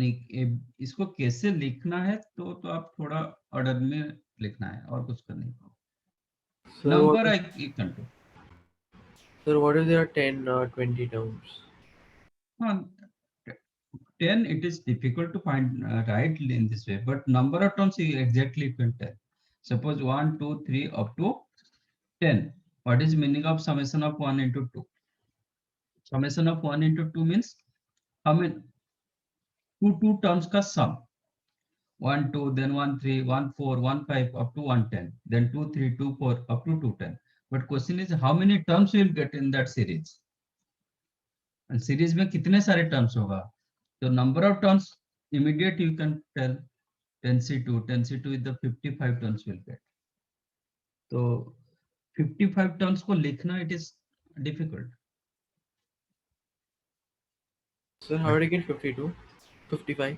इसको कैसे लिखना है तो आप थोड़ा order में लिखना है और कुछ करने को। Number I can do. Sir, what if there are 10 or 20 terms? 10 it is difficult to find right in this way, but number of terms you exactly can tell. Suppose 1, 2, 3 up to 10. What is meaning of summation of 1 into 2? Summation of 1 into 2 means how many two terms का sum. 1, 2, then 1, 3, 1, 4, 1, 5 up to 110, then 2, 3, 2, 4 up to 210. But question is how many terms you will get in that series? And series में कितने सारे terms होगा? So number of terms immediate you can tell 10C2. 10C2 is the 55 terms will get. So 55 terms को लिखना it is difficult. Sir, how did I get 52? 55?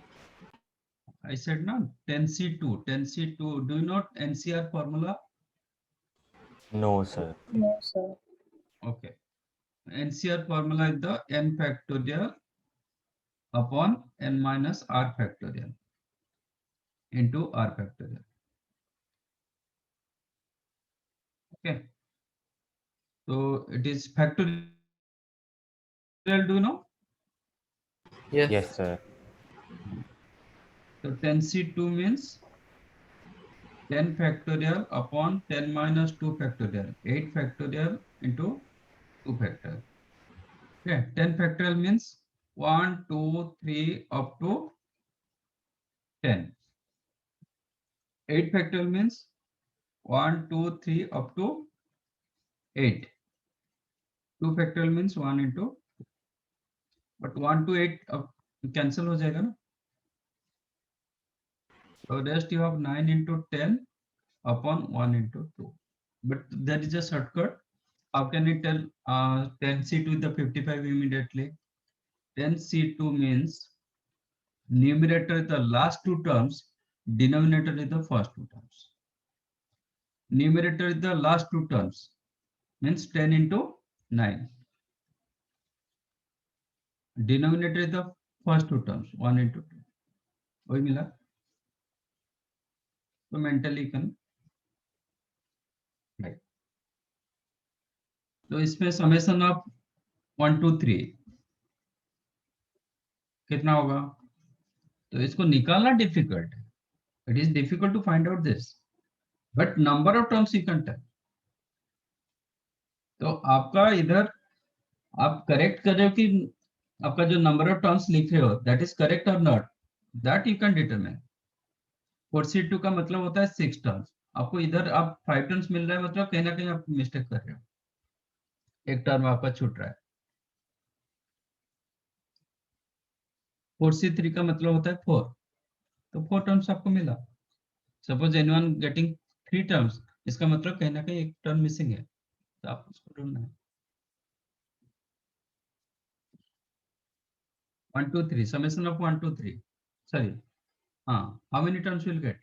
I said no, 10C2, 10C2. Do you know NCR formula? No, sir. Okay. NCR formula is the n factorial upon n minus r factorial into r factorial. Okay. So it is factorial, do you know? Yes. Yes, sir. So 10C2 means 10 factorial upon 10 minus 2 factorial, 8 factorial into 2 factorial. Okay, 10 factorial means 1, 2, 3 up to 10. 8 factorial means 1, 2, 3 up to 8. 2 factorial means 1 into, but 1 to 8 cancel हो जाएगा ना? So rest you have 9 into 10 upon 1 into 2. But there is a shortcut. How can you tell 10C2 with the 55 immediately? 10C2 means numerator is the last two terms, denominator is the first two terms. Numerator is the last two terms, means 10 into 9. Denominator is the first two terms, 1 into 2. वही मिला? So mentally you can write. तो इसमें summation of 1 2 3 कितना होगा? तो इसको निकालना difficult है. It is difficult to find out this, but number of terms you can tell. तो आपका इधर आप करेक्ट कर रहे हो कि आपका जो नंबर ऑफ टर्म्स लिख रहे हो दैट इज करेक्ट और not, that you can determine. 4C2 का मतलब होता है 6 टर्म्स. आपको इधर आप 5 टर्म्स मिल रहा है, मतलब कहीं ना कहीं आप मिस्टेक कर रहे हो, एक टर्म आपका छूट रहा है. 4C3 का मतलब होता है 4, तो 4 टर्म्स आपको मिला. सपोज एनीवन गेटिंग 3 टर्म्स, इसका मतलब कहीं ना कहीं एक टर्म मिसिंग है, तो आप उसको ढूंढना है. 1 2 3 summation of 1 2 3, sorry, how many terms will get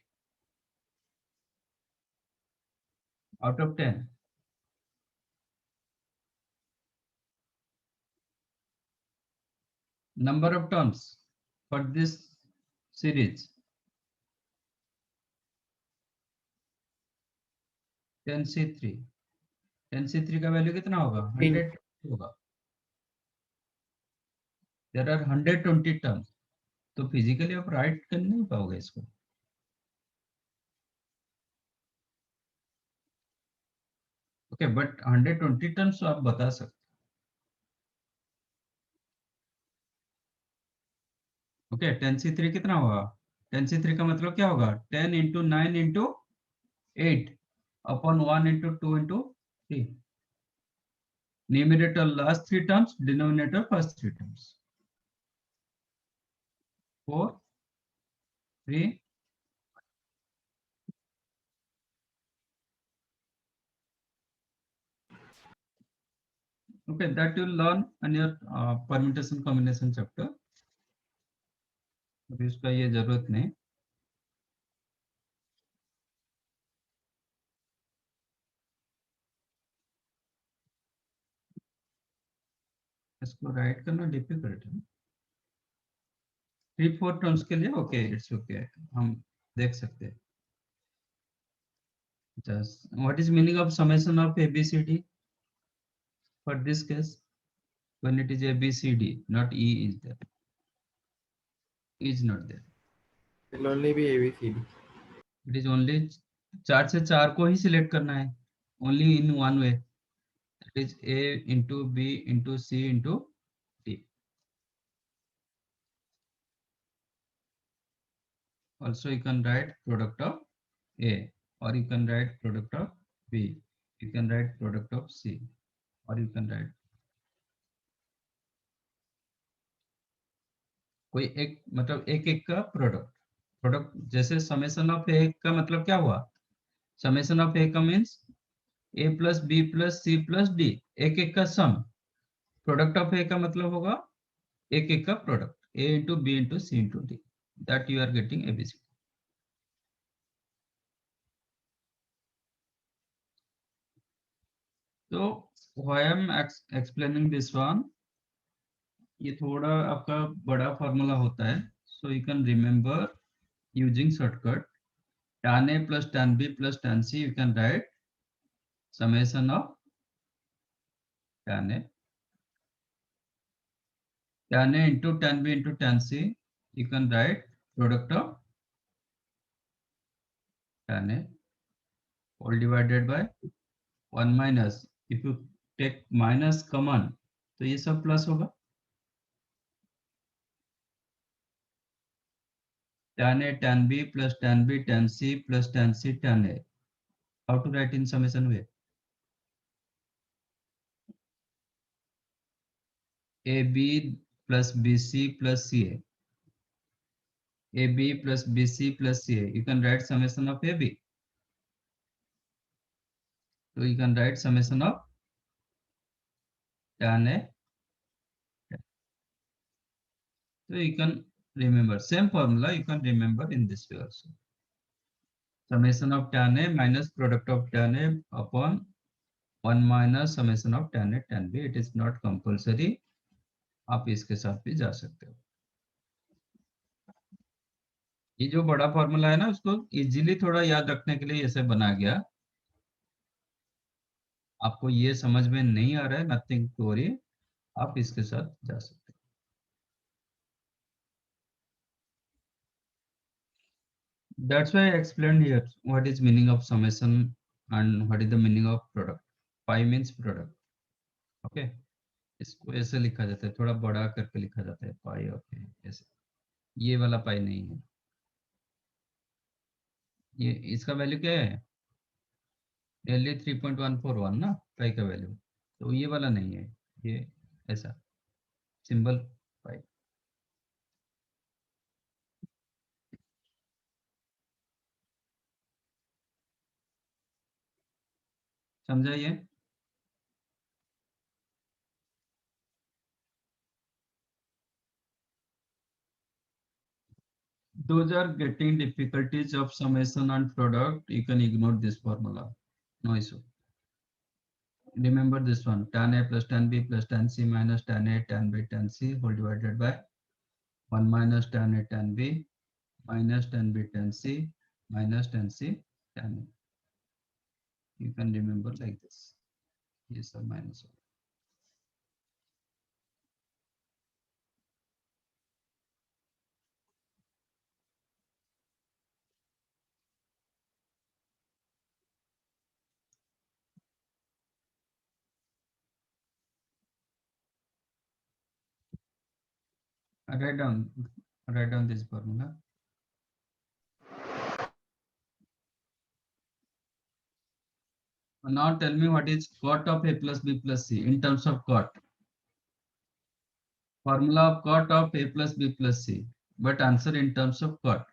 out of 10? Number of terms for this series, 10C3. 10C3 का वैल्यू कितना होगा? 100 होगा. There are 120 terms, तो फिजिकली आप राइट कर नहीं पाओगे इसको. ओके, बट 120 टर्म्स आप बता सकते. ओके, 10C3 कितना होगा? 10C3 का मतलब क्या होगा? 10 into 9 into 8 upon 1 into 2 into 3. Numerator last 3 terms, denominator first 3 terms. 4 3 okay, that you'll learn in your permutation combination chapter. अभी उसका ये जरूरत नहीं. इसको राइट करना डिफिकल्ट है. 3-4 टर्म्स के लिए ओके, इट्स ओके, हम देख सकते हैं. Just what is meaning of summation of ABCD for this case? When it is ABCD, not E is there. E is not there. It will only be ABCD. It is only 4 से 4 को ही select करना है. Only in one way. That is A into B into C into D. Also you can write product of A, or you can write product of B. You can write product of C, or you can write कोई एक, मतलब एक एक का product. जैसे summation of A का मतलब क्या हुआ? समेशन ऑफ ए का means A plus B plus C plus D, एक एक का सम. प्रोडक्ट ऑफ ए का मतलब होगा एक एक का product a into b into c into d, that you are getting abc. So why I am explaining this one, ये थोड़ा आपका बड़ा फॉर्मूला होता है, so you can remember using shortcut tan a plus tan b plus tan c. You can write summation of tan a into tan b into tan c. You can write product of tan a all divided by 1 minus, if you take minus common तो ये सब plus होगा, tan a tan b plus tan b tan c plus tan c tan a. How to write in summation way? ab plus bc plus ca, ab plus bc plus ca. You can write summation of ab, so you can write summation of tan a. So you can remember same formula, you can remember in this way also. Summation of tan a minus product of tan a upon 1 minus summation of tan a tan b. It is not compulsory, आप इसके साथ भी जा सकते हो. ये जो बड़ा फॉर्मूला है ना, उसको इजीली थोड़ा याद रखने के लिए ऐसे बना गया. आपको ये समझ में नहीं आ रहा है, नथिंग टू वरी, आप इसके साथ जा सकते हो. That's why I explained here what is meaning of summation and what is the meaning of product. Pi means product. Okay, इसको ऐसे लिखा जाता है, थोड़ा बड़ा करके लिखा जाता है पाई. ओके, ऐसे ये वाला पाई नहीं है, ये इसका वैल्यू क्या है, डेली 3.141 ना पाई का वैल्यू, तो ये वाला नहीं है, ये ऐसा सिंबल पाई. समझा ये? Those are getting difficulties of summation and product, you can ignore this formula, no issue. Remember this one, tan a plus tan b plus tan c minus tan a tan b tan c whole divided by 1 minus tan a tan b minus tan b tan c minus tan c tan a. You can remember like this. Yes, or minus. Write down this formula. Now tell me what is cot of a plus b plus c in terms of cot. Formula of cot of a plus b plus c, but answer in terms of cot.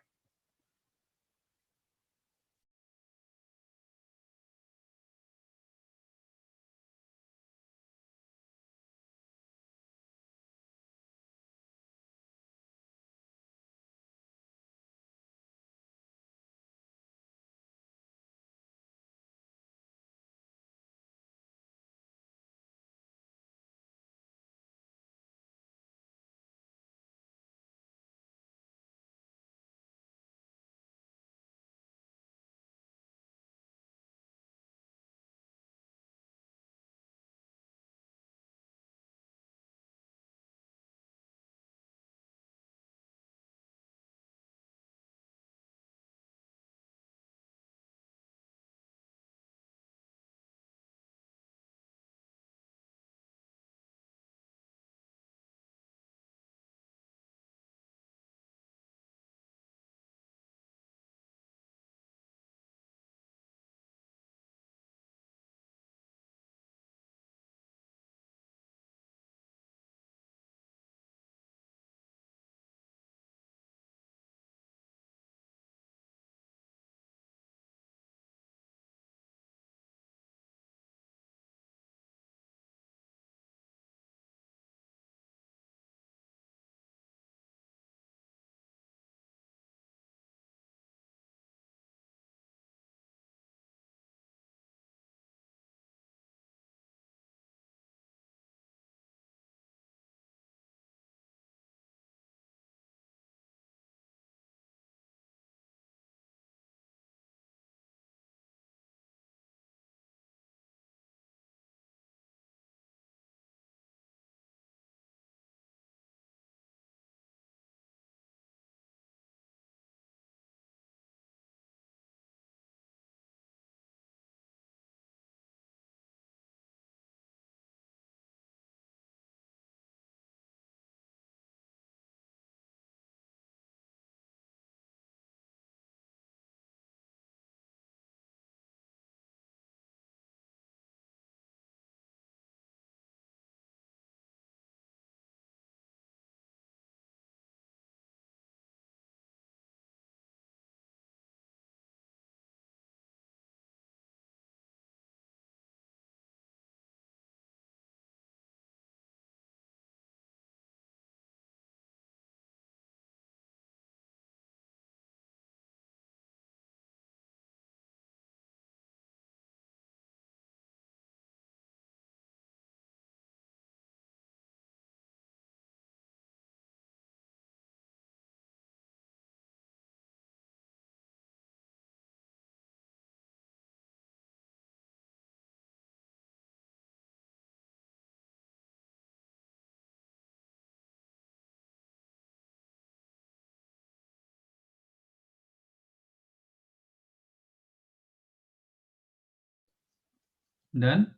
Done.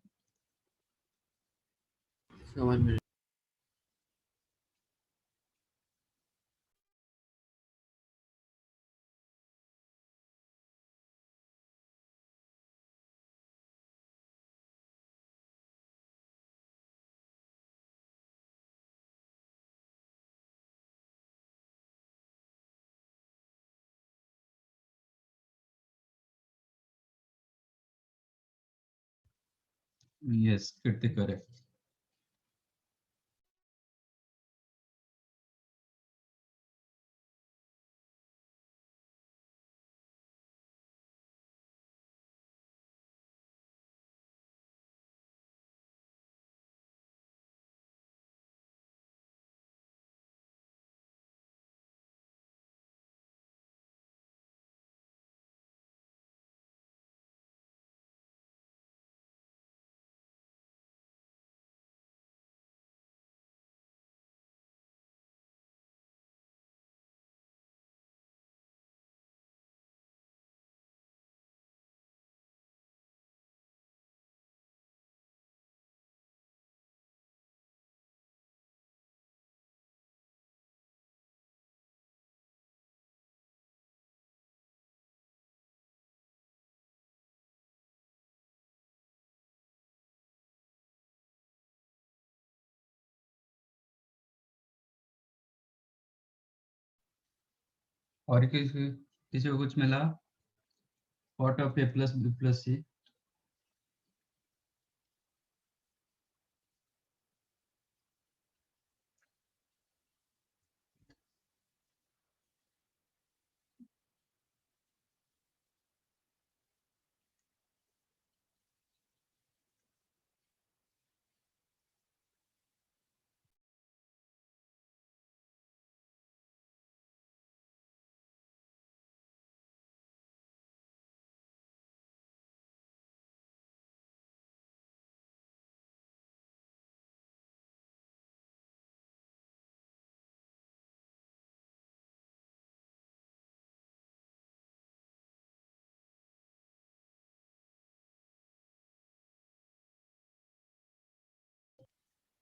So 1 minute. Yes, Kirti, correct. और किसी को कुछ मिला? What of a plus b plus c?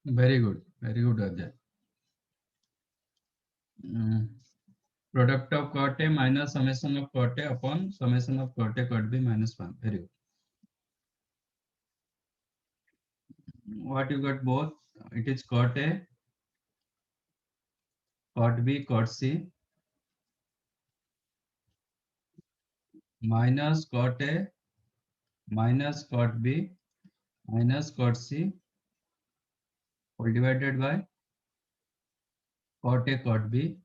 Very good, Ajay. Product of cot A minus summation of cot A upon summation of cot A cot B minus 1. Very good. What you got both? It is cot A, cot B, cot C minus cot A minus cot B minus cot C all divided by cot A cot B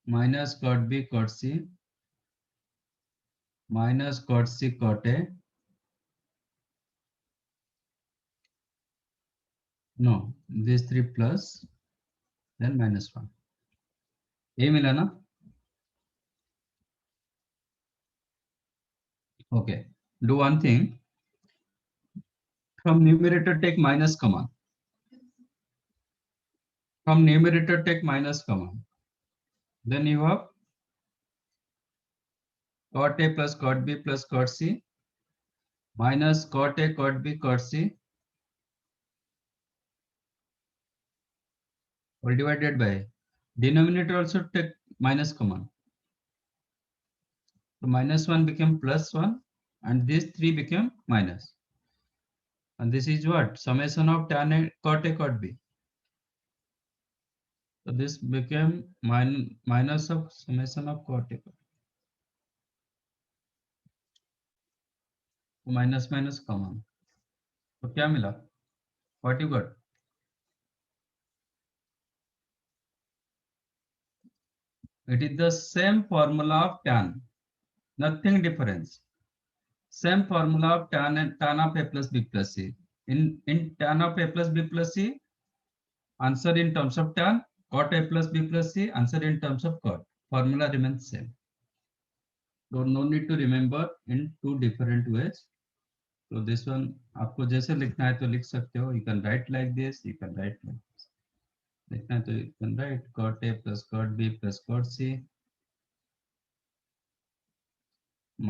minus cot B cot C minus cot C cot A. No, these three plus then minus 1. ये मिला ना? Okay. Do one thing. From numerator take minus common. From numerator take minus common. Then you have cot A plus cot B plus cot C minus cot A cot B cot C all divided by denominator also take minus common. So minus 1 became plus 1 and these 3 became minus. And this is what? Summation of tan A cot A cot B. So this became minus of summation of cot A. So minus minus common. So क्या मिला? What you got? It is the same formula of tan. Nothing difference. Same formula of tan of A plus B plus C. In tan of A plus B plus C, answer in terms of tan, cot A plus B plus C, answer in terms of cot. Formula remains same. So no need to remember in two different ways. So this one, आपको जैसे लिखना है तो लिख सकते हो. You can write like this, you can write like this. लिखना है तो you can write cot A plus cot B plus cot C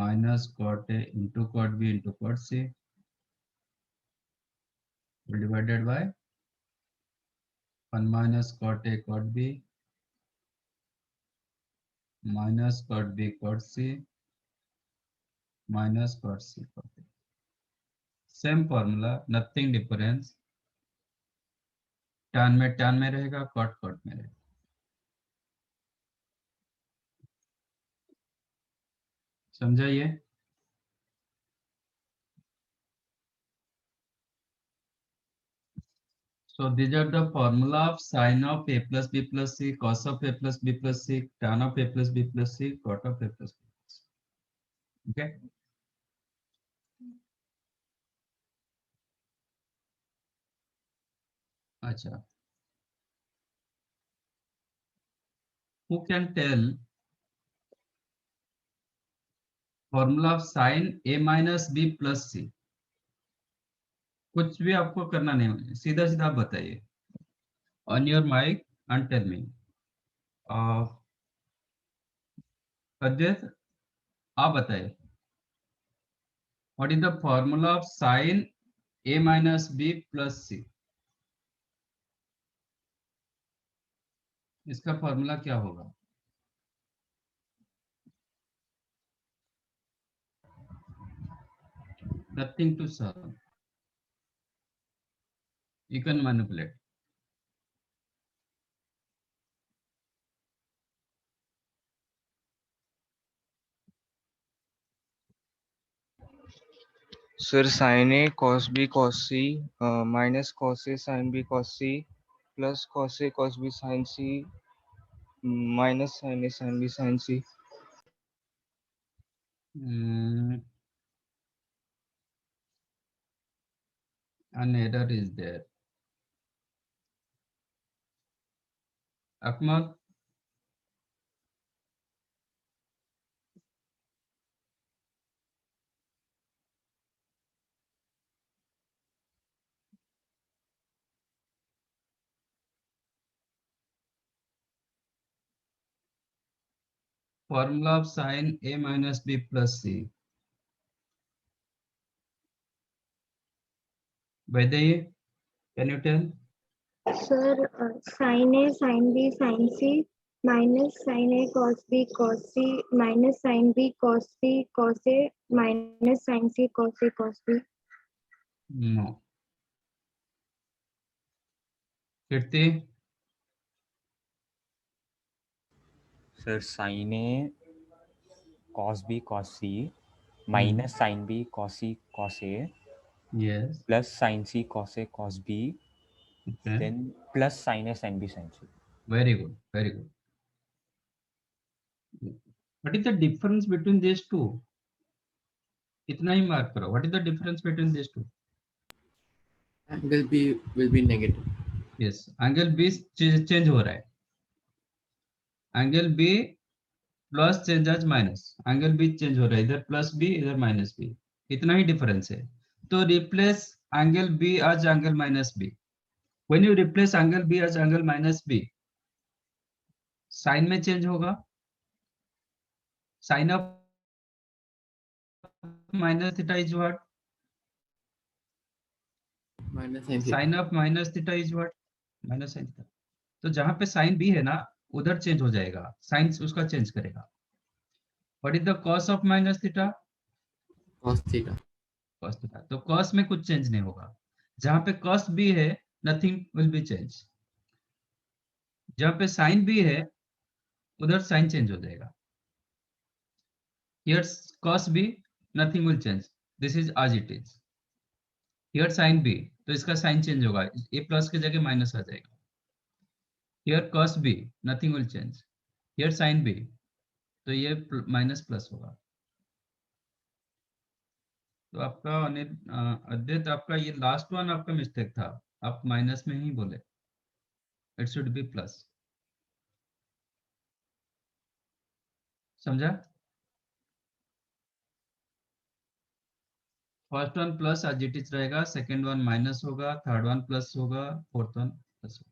minus cot A into cot B into cot C divided by 1 minus cot A cot B minus cot B cot C minus cot C cot A. Same formula, nothing difference. tan में रहेगा, cot में रहेगा. समझा ये? So these are the formula of sin of A plus B plus C, cos of A plus B plus C, tan of A plus B plus C, cot of A plus B plus C. Okay. Acha. Who can tell formula of sin A minus B plus C? कुछ भी आपको करना नहीं, सीधा सीधा आप बताइए. On your mic and tell me. अद्वैत, आप बताइए. What is the formula of sin A minus B plus C? इसका फॉर्मूला क्या होगा? Nothing to solve. You can manipulate. Sir, sin A cos B cos C minus cos A sin B cos C plus cos A cos B sin C minus sin A sin B sin C. An error is there. Akmal, formula of sin A minus B plus C. Vaidehi, can you tell? Sir, sin A, sin B, sin C minus sin A cos B cos C minus sin B cos C cos A minus sin C cos A cos B. No. Kirti, Sir, sin A cos B cos C minus sin B cos C cos A yes. plus sin C cos A cos B, Okay. then plus sin A sin B sin C. Very good. Very good. What is the difference between these two? इतना ही mark करो. What is the difference between these two? Angle B will be negative. Yes. Angle B change हो रहा है. Angle B plus change as minus. Angle B change हो रहा है, इधर plus B इधर माइनस बी. इतना ही डिफरेंस है. तो replace angle B as angle minus B. When you replace angle B as angle minus B, sine में चेंज होगा. Sine of minus theta is what? Minus sin theta. Sine of minus theta is what? Minus sine theta. तो जहां पे sine B है ना, उधर change हो जाएगा, साइन उसका चेंज करेगा. What is the cos of minus theta? Cos theta. Cos theta. तो कॉस में कुछ चेंज नहीं होगा. जहां पे कॉस बी है, नथिंग विल बी चेंज. जहां पे साइन बी है, उधर साइन चेंज हो जाएगा. Here cos B, nothing will change. This is as it is. Here sine B, तो इसका साइन चेंज होगा, ए प्लस की जगह माइनस आ जाएगा. Here cos B, nothing will change. Here sine B, तो ये माइनस प्लस होगा. तो आपका अद्वैत, आपका ये लास्ट वन आपका मिस्टेक था. आप माइनस में ही बोले. It should be plus. समझा? First one plus as it is रहेगा, सेकंड वन माइनस होगा, थर्ड वन प्लस होगा, फोर्थ वन प्लस होगा.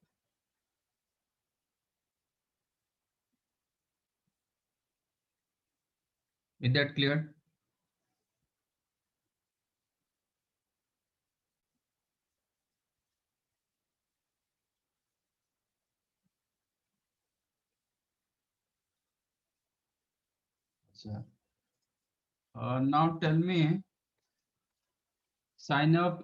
Is that clear? अच्छा, now tell me sign of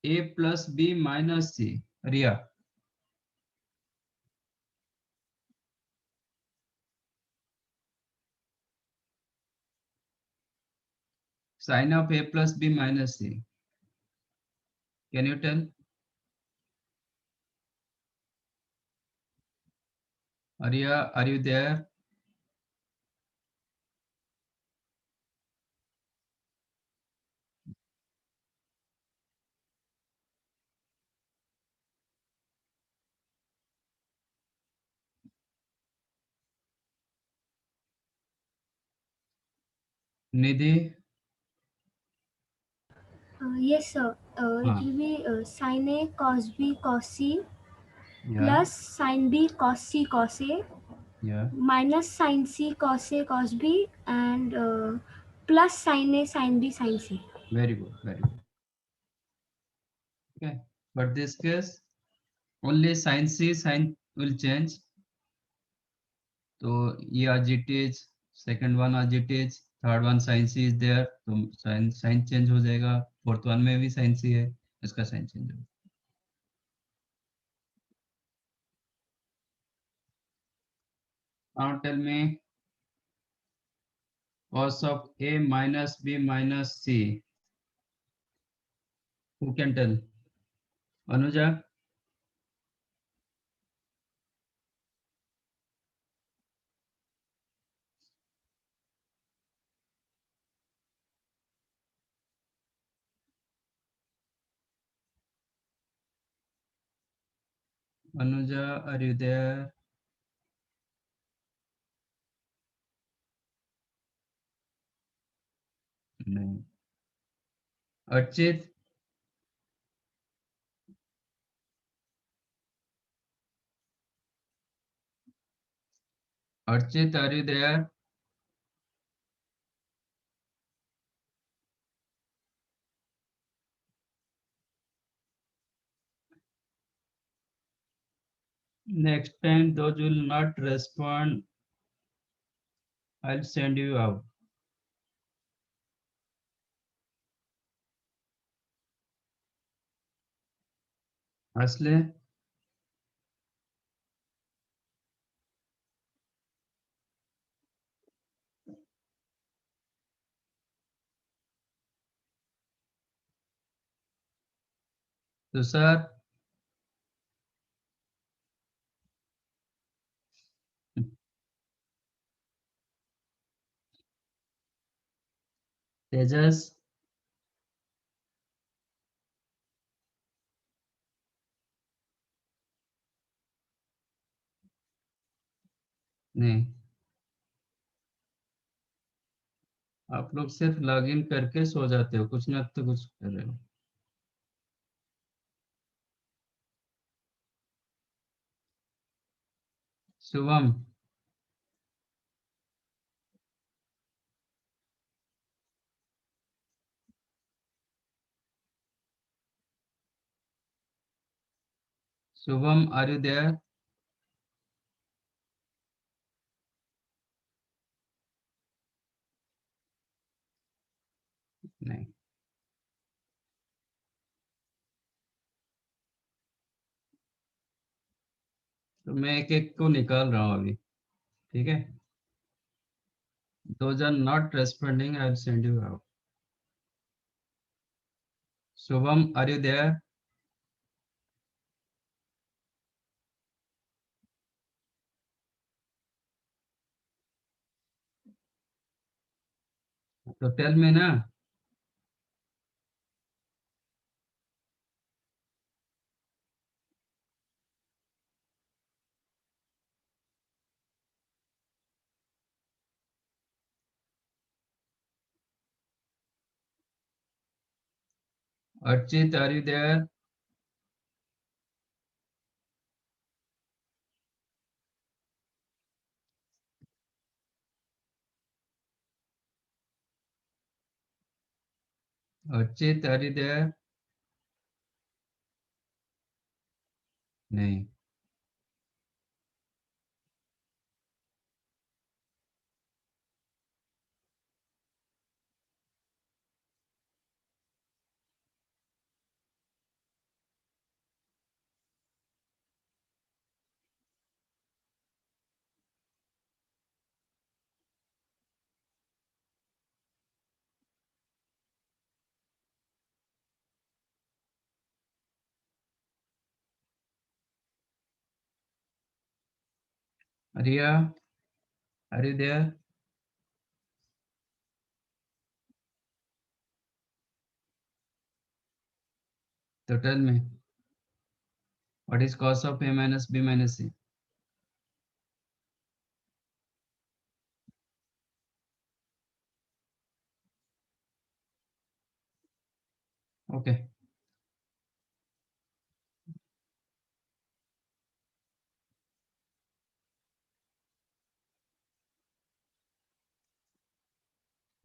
a plus b minus c. Ria. Sign of a plus b minus c. Can you tell? Ria, are you there? Nidhi? Yes, sir. It हाँ, will be sin A cos B cos C yeah, plus sin B cos C cos A yeah, minus sin C cos A cos B and plus sin A sin B sin C. very good, very good. Okay, but this case only sin c sin will change. So ये as it is, second one as it is, third one sin c is there, तो sin change हो जाएगा, fourth one में भी sin c है, इसका sin change होगा. Now tell me cos of a minus b minus c. Who can tell? Anuja? Anuja, are you there? No. Archit? Archit, are you there? Next time, those will not respond, I'll send you out. Asle? Tushar? Tejas? नहीं. आप लोग सिर्फ login करके सो जाते हो, कुछ ना तो कुछ कर रहे हो. Shubham? Shubham, are you there? नहीं. तो मैं एक एक को निकाल रहा हूँ अभी, ठीक है? Those are not responding, I will send you out. Shubham, are you there? So tell me ना. Archit, are you there? Archit, are you there? नहीं. Arya, are you there? So tell me, what is cos of A minus B minus C? Okay.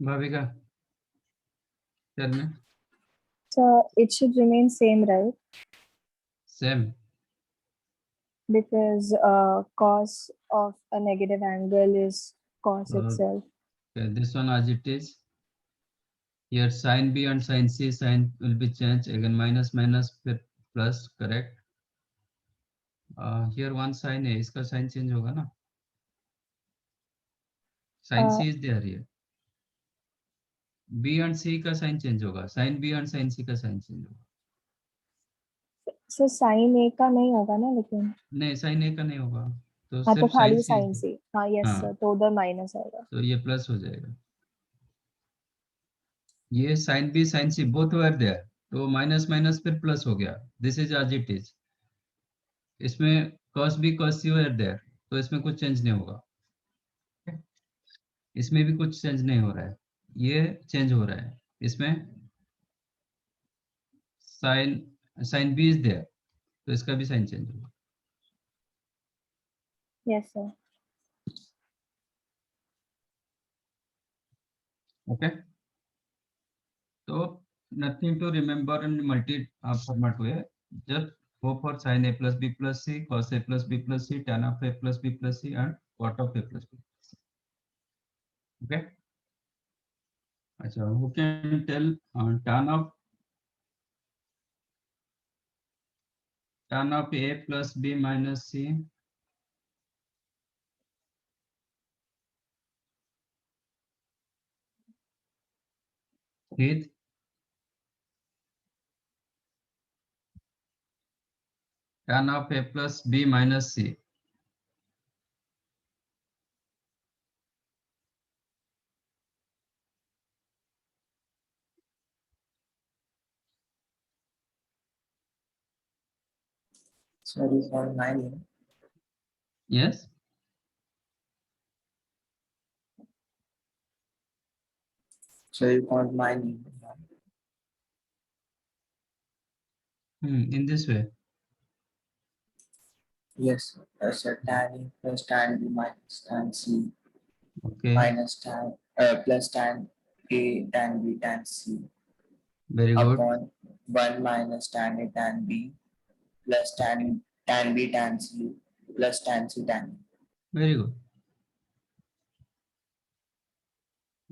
Bhavika, tell me. So it should remain same, right? Same. Because cos of a negative angle is cos itself. Okay, this one as it is. Here sin B and sin C, sign will be changed again, minus minus plus, correct? Here one sin है, इसका sign change होगा ना? Sin C is there here. B and C का sign change होगा, sin B and sin C का sign change होगा. So sin A का नहीं होगा ना लेकिन. नहीं, sin A का नहीं होगा. तो हाँ तो सिर्फ खाली sin C sin C. हाँ yes हाँ. sir. तो उधर माइनस आएगा. तो ये प्लस हो जाएगा. ये sin B sin C both were there. तो माइनस माइनस फिर प्लस हो गया. This is as it is. इसमें cos B cos C were there. तो इसमें कुछ चेंज नहीं होगा. इसमें भी कुछ चेंज नहीं हो रहा है. ये चेंज हो रहा है. इसमें sin B is there. तो इसका भी साइन चेंज होगा. Yes sir. Okay. So nothing to remember in multi format way. Just go for sin A plus B plus C, cos A plus B plus C, tan of A plus B plus C, and cot of A plus B. Okay. So who can tell tan of A plus B minus C? Heath? Tan of A plus B minus C. Sorry for my name. Yes. So you want my name? In this way. Yes. So tan A plus tan B minus tan C Okay. minus tan plus tan A tan B tan C Very good. upon 1 minus tan A tan B plus tan B tan C plus tan C tan B. Very good.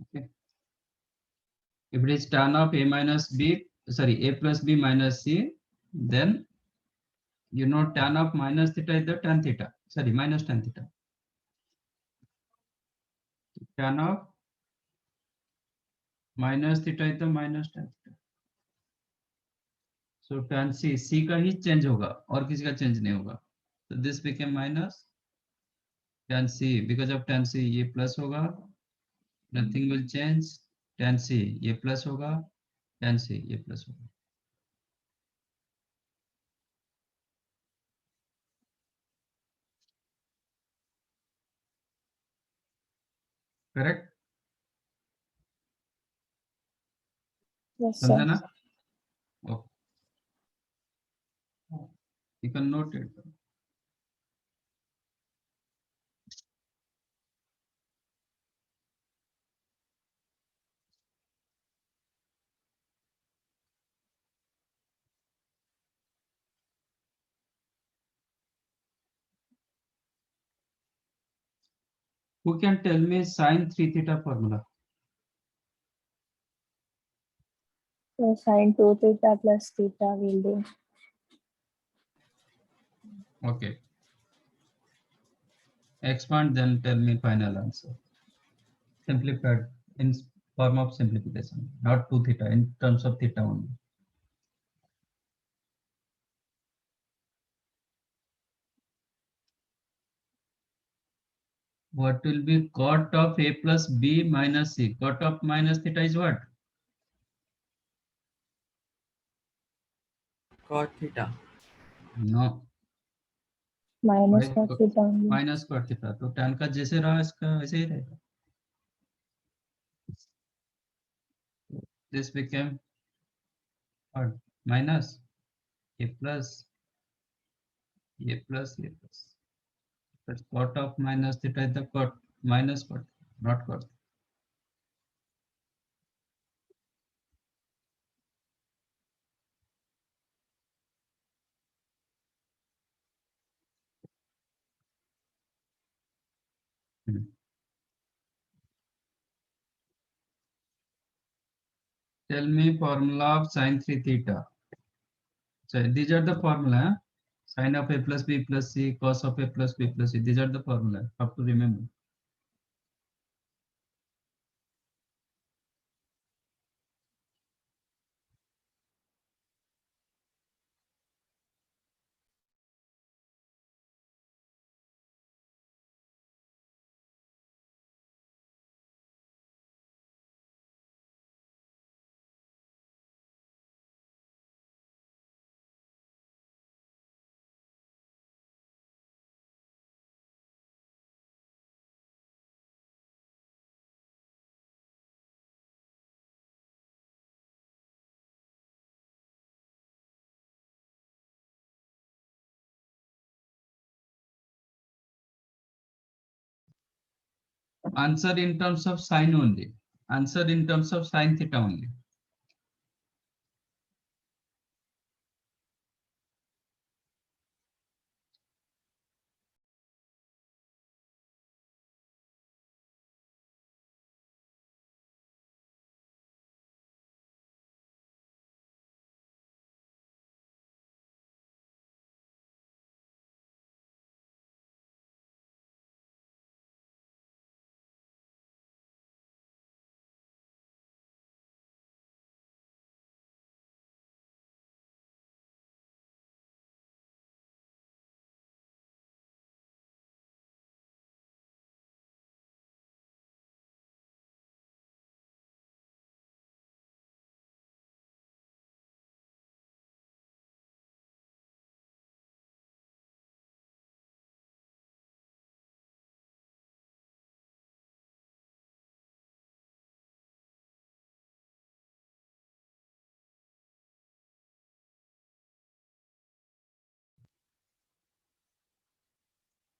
Okay. If it is tan of A minus B, sorry, A plus B minus C, then you know tan of minus theta is the tan theta, sorry, minus tan theta. Tan of minus theta is the minus tan theta. So tan C का ही change होगा और किसी का change नहीं होगा. So this became minus tan C. Because of tan C ये plus होगा, nothing will change. Tan C ये प्लस होगा, tan C ये प्लस होगा. Correct? Yes sir. समझा ना? Okay. You can note it. Who can tell me sin 3 theta formula? So sin 2 theta plus theta will do. Okay. Expand, then tell me final answer. Simplified in form of simplification, not 2 theta, in terms of theta only. What will be cot of a plus b minus c? Cot of minus theta is what? Cot theta. No. minus Why cos theta only. Minus cot theta? तो tan का जैसे रहा इसका वैसे ही रहेगा. This became what? Minus a plus a plus a plus. But cot of minus theta is the cot minus cot, not cot. Hmm. Tell me formula of sin 3 theta. So these are the formula. Huh? Sin of a plus b plus c, cos of a plus b plus c. These are the formula. Have to remember. Answer in terms of sin only. Answer in terms of sin theta only.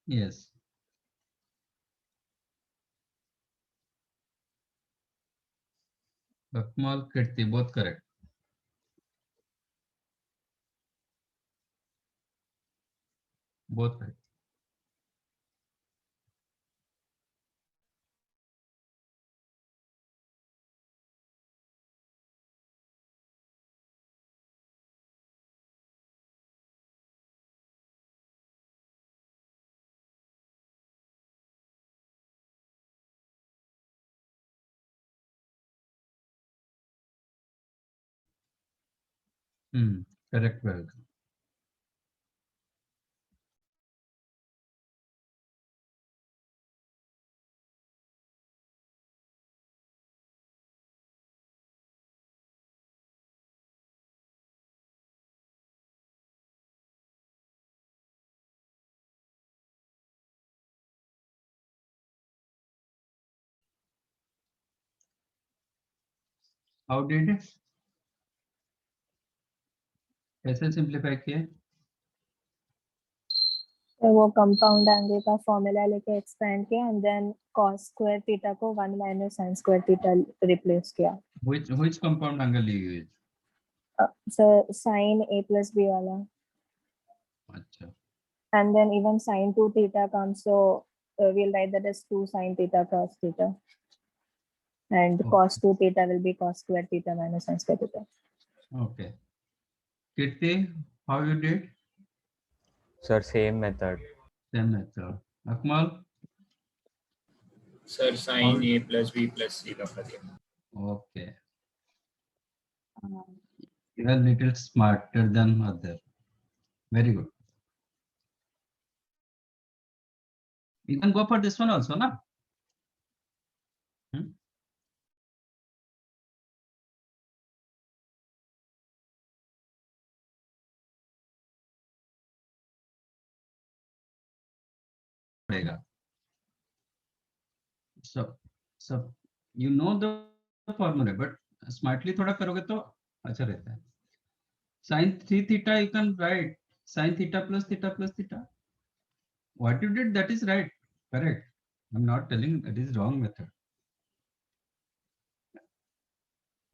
Yes. Akmal, Kirti, both correct. Both right. Correct, well. How did it? कैसे simplify किए? तो वो compound angle का formula लेके expand किया and then cos square theta को 1 minus sin square theta replace किया. Which compound angle you use? So sin a plus b वाला. अच्छा. And then even sin 2 theta comes, so we'll write that as 2 sin theta cos theta. And Okay. cos 2 theta will be cos square theta minus sin square theta. Okay. Kirti, how you did? Sir, same method. Same method. Akmal? Sir, sin a plus b plus c का प्रत्यय. Okay. You are little smarter than other. Very good. You can go for this one also, na? So you know the formula, but smartly थोड़ा करोगे तो अच्छा रहता है. Sin 3 theta you can write sin theta plus theta plus theta. What you did, that is right, correct. I'm not telling that is wrong method.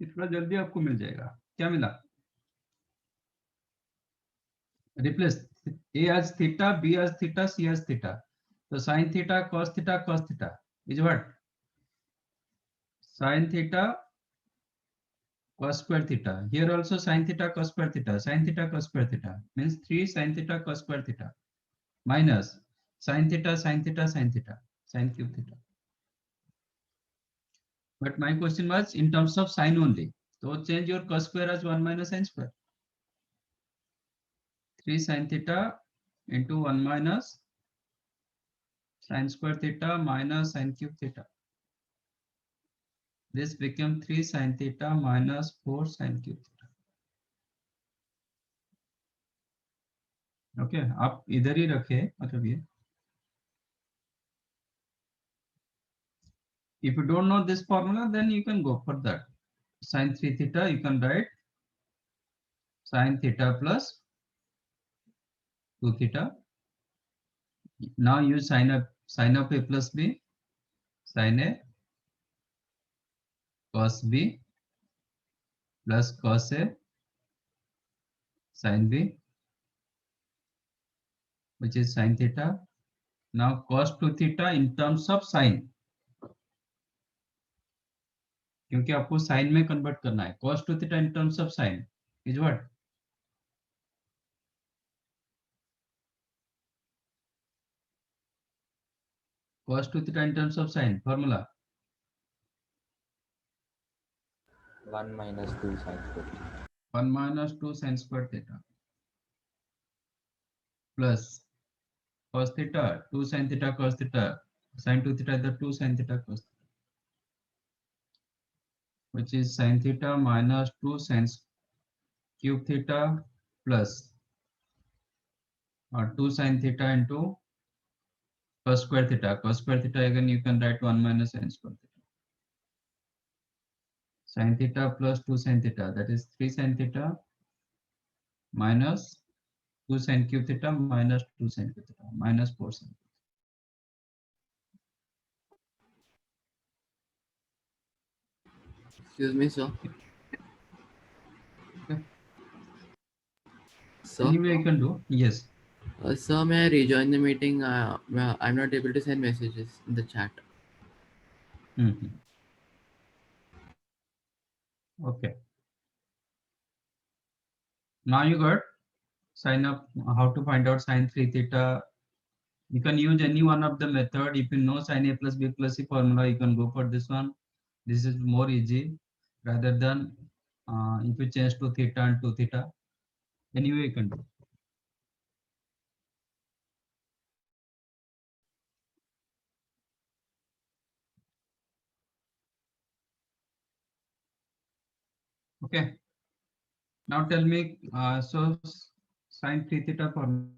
इतना जल्दी आपको मिल जाएगा. क्या मिला? Replace a as theta, b as theta, c as theta. So sin theta cos theta is what? Sin theta cos square theta. Here also sin theta cos square theta. Sin theta cos square theta means 3 sin theta cos square theta minus sin theta sin theta sin theta sin cube theta. But my question was in terms of sin only. So change your cos square as 1 minus sin square. 3 sin theta into 1 minus sin square theta minus sin cube theta. This became 3 sin theta minus 4 sin cube theta. Okay, आप इधर ही रखे मतलब ये. If you don't know this formula, then you can go for that. Sin 3 theta, you can write sin theta plus 2 theta. Now you sin up a plus b, sin a cos b plus cos a sin b, which is sin theta. Now cos 2 theta in terms of sin, क्योंकि आपको sin में convert करना है. Cos 2 theta in terms of sin is what? Cos 2 theta in terms of sin formula 1 minus 2 sin square theta. 1 minus 2 sin square theta plus cos theta 2 sin theta cos theta sin 2 theta the 2 sin theta cos theta, which is sin theta minus 2 sin cube theta plus 2 sin theta into cos square theta. Cos square theta again you can write 1 minus sin square theta. Sin theta plus 2 sin theta, that is 3 sin theta minus 2 sin cube theta minus 2 sin cube theta minus 4 sin. Excuse me, sir. Okay. Sir, Anyway you can do. Yes. sir, may I rejoin the meeting? I'm not able to send messages in the chat. Okay. Now you got sin up, how to find out sin 3 theta. You can use any one of the method. If you know sin a plus b plus c formula, you can go for this one. This is more easy rather than if you change to theta and 2 theta. Anyway you can do. Okay. Now tell me, so sin 3 theta formula.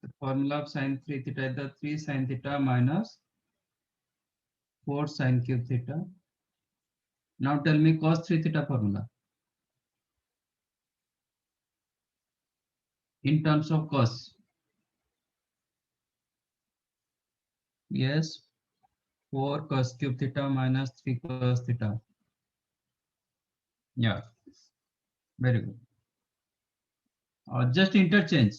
The formula of sin 3 theta is the 3 sin theta minus 4 sin cube theta. Now tell me cos 3 theta formula. In terms of cos. Yes, 4 cos cube theta minus 3 cos theta. Yeah, very good. Just interchange.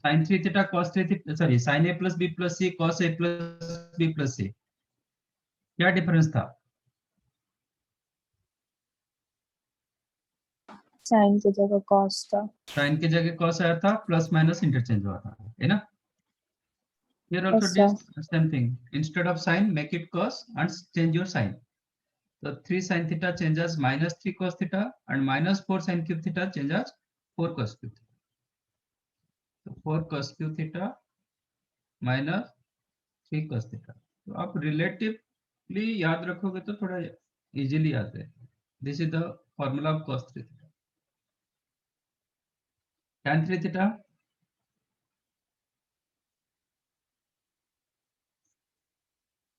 Sin 3 theta cos 3 theta, sorry, sin a plus b plus c cos a plus b plus c. क्या difference था? Sign की जगह cos था. Sign की जगह cos आया था, plus minus interchange हुआ था, है ना? Here also Yes, sir. this same thing. Instead of sine, make it cos and change your sign. So 3 sin theta changes minus 3 cos theta, and minus 4 sin cube theta changes 4 cos cube theta. So 4 cos cube theta minus 3 cos theta. तो आप relatively याद रखोगे तो थोड़ा easily याद है. This is the formula of cos 3 theta. Tan 3 theta.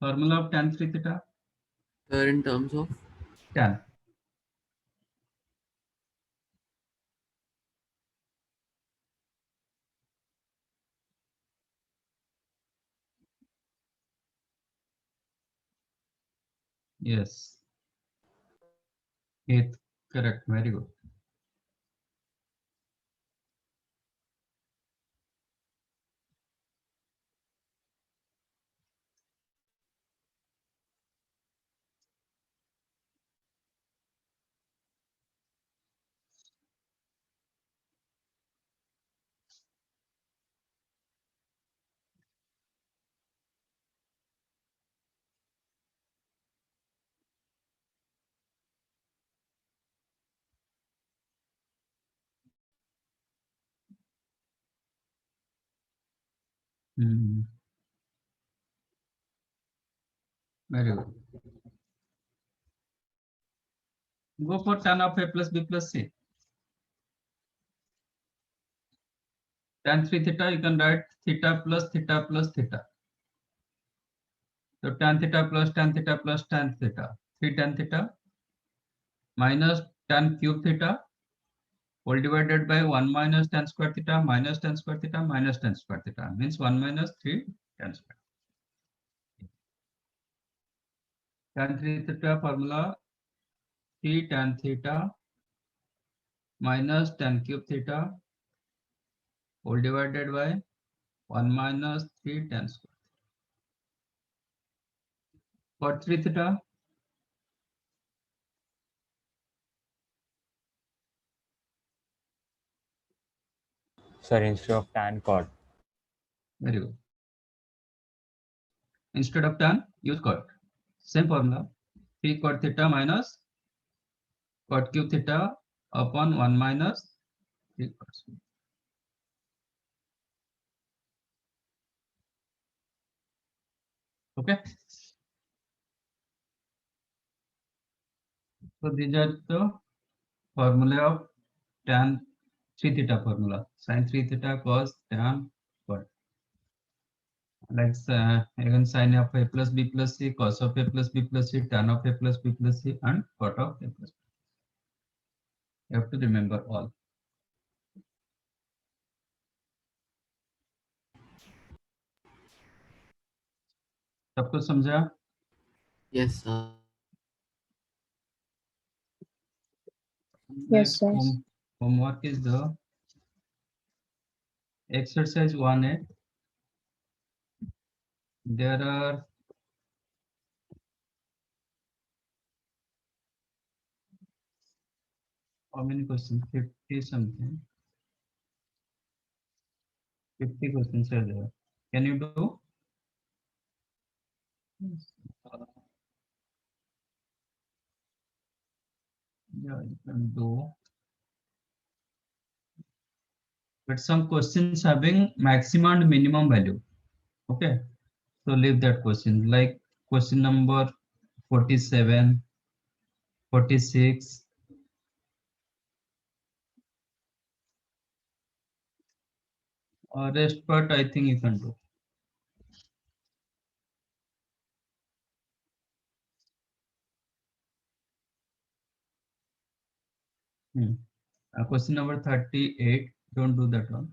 Formula of tan 3 theta. Sir, in terms of Tan. Yes. Eighth. Correct. Very good. Very good. Go for tan of a plus b plus c. Tan 3 theta, you can write theta plus theta plus theta. So tan theta plus tan theta plus tan theta. 3 tan theta minus tan cube theta whole divided by 1 minus tan square theta minus tan square theta minus tan square theta. Means 1 minus 3 tan square. Tan 3 theta formula 3 tan theta minus tan cube theta whole divided by 1 minus 3 tan square. Cot 3 theta. Sir, instead of tan cot. Very good. Instead of tan, use cot. Same formula. 3 cot theta minus cot cube theta upon 1 minus 3 cot. Okay. So these are the formula of tan 3 theta formula. Sin 3 theta cos tan cot. Like again sin of a plus b plus c, cos of a plus b plus c, tan of a plus b plus c, and cot of a plus b. You have to remember all. सबको समझा? yes, sir. Yes, sir. Homework is the exercise 1A. There are how many questions? 50 something. 50 questions are there. Can you do? Yeah, you can do. But some questions having maximum and minimum value. Okay. So leave that question. Like question number 47, 46. Rest part I think you can do. Question number 38. Don't do that one.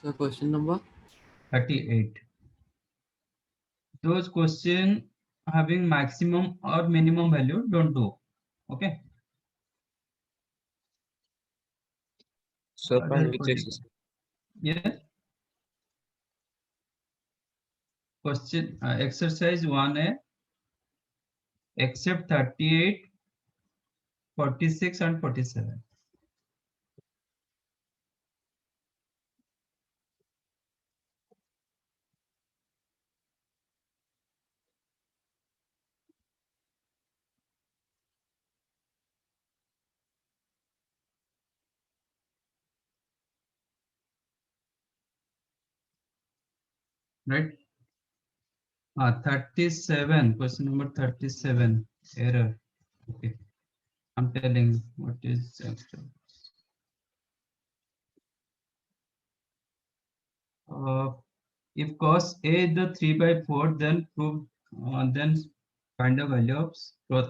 So question number 38. Those questions having maximum or minimum value, don't do. Okay. Sir, Then from which 40. exercise? Yes. Question exercise 1A, except 38, 46 and 47. right? 37, question number 37, error. Okay, I'm telling what is actual. If cos A is the 3/4, then prove, then find the value of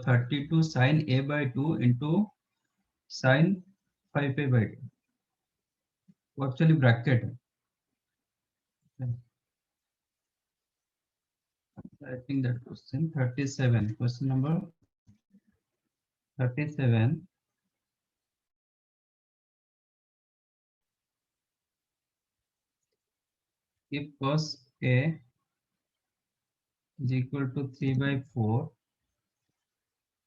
32 sine A by 2 into sine 5A by 2. वो actually bracket है. I think that question 37, question number 37. If cos A is equal to 3/4,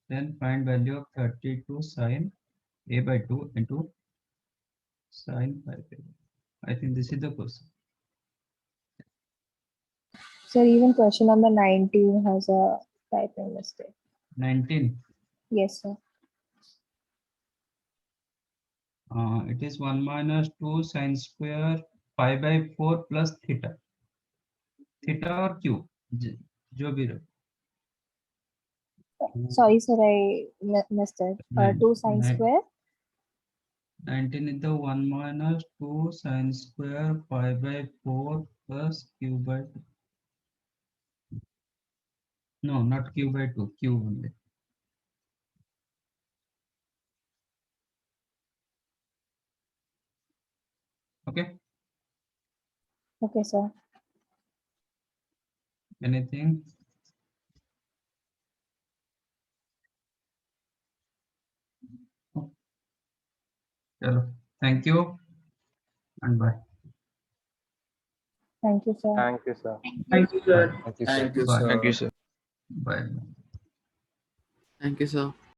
then find value of 32 sine A by 2 into sine 5A. I think this is the question. Sir, even question number 19 has a typing mistake. 19. Yes, sir. It is 1 minus 2 sine square pi by 4 plus theta. Theta or q, जो भी रहो. Sorry, sir, I missed it. 2 sine square. 19 is the 1 minus 2 sine square pi by 4 plus q by 2. No, not q by 2, q only. Okay. Okay, sir. Anything? Chalo. Thank you and bye. Thank you, sir. Thank you, sir. Thank you, sir. Thank you, sir. Thank you, Bye. sir. Thank you, sir. Bye. Thank you, sir.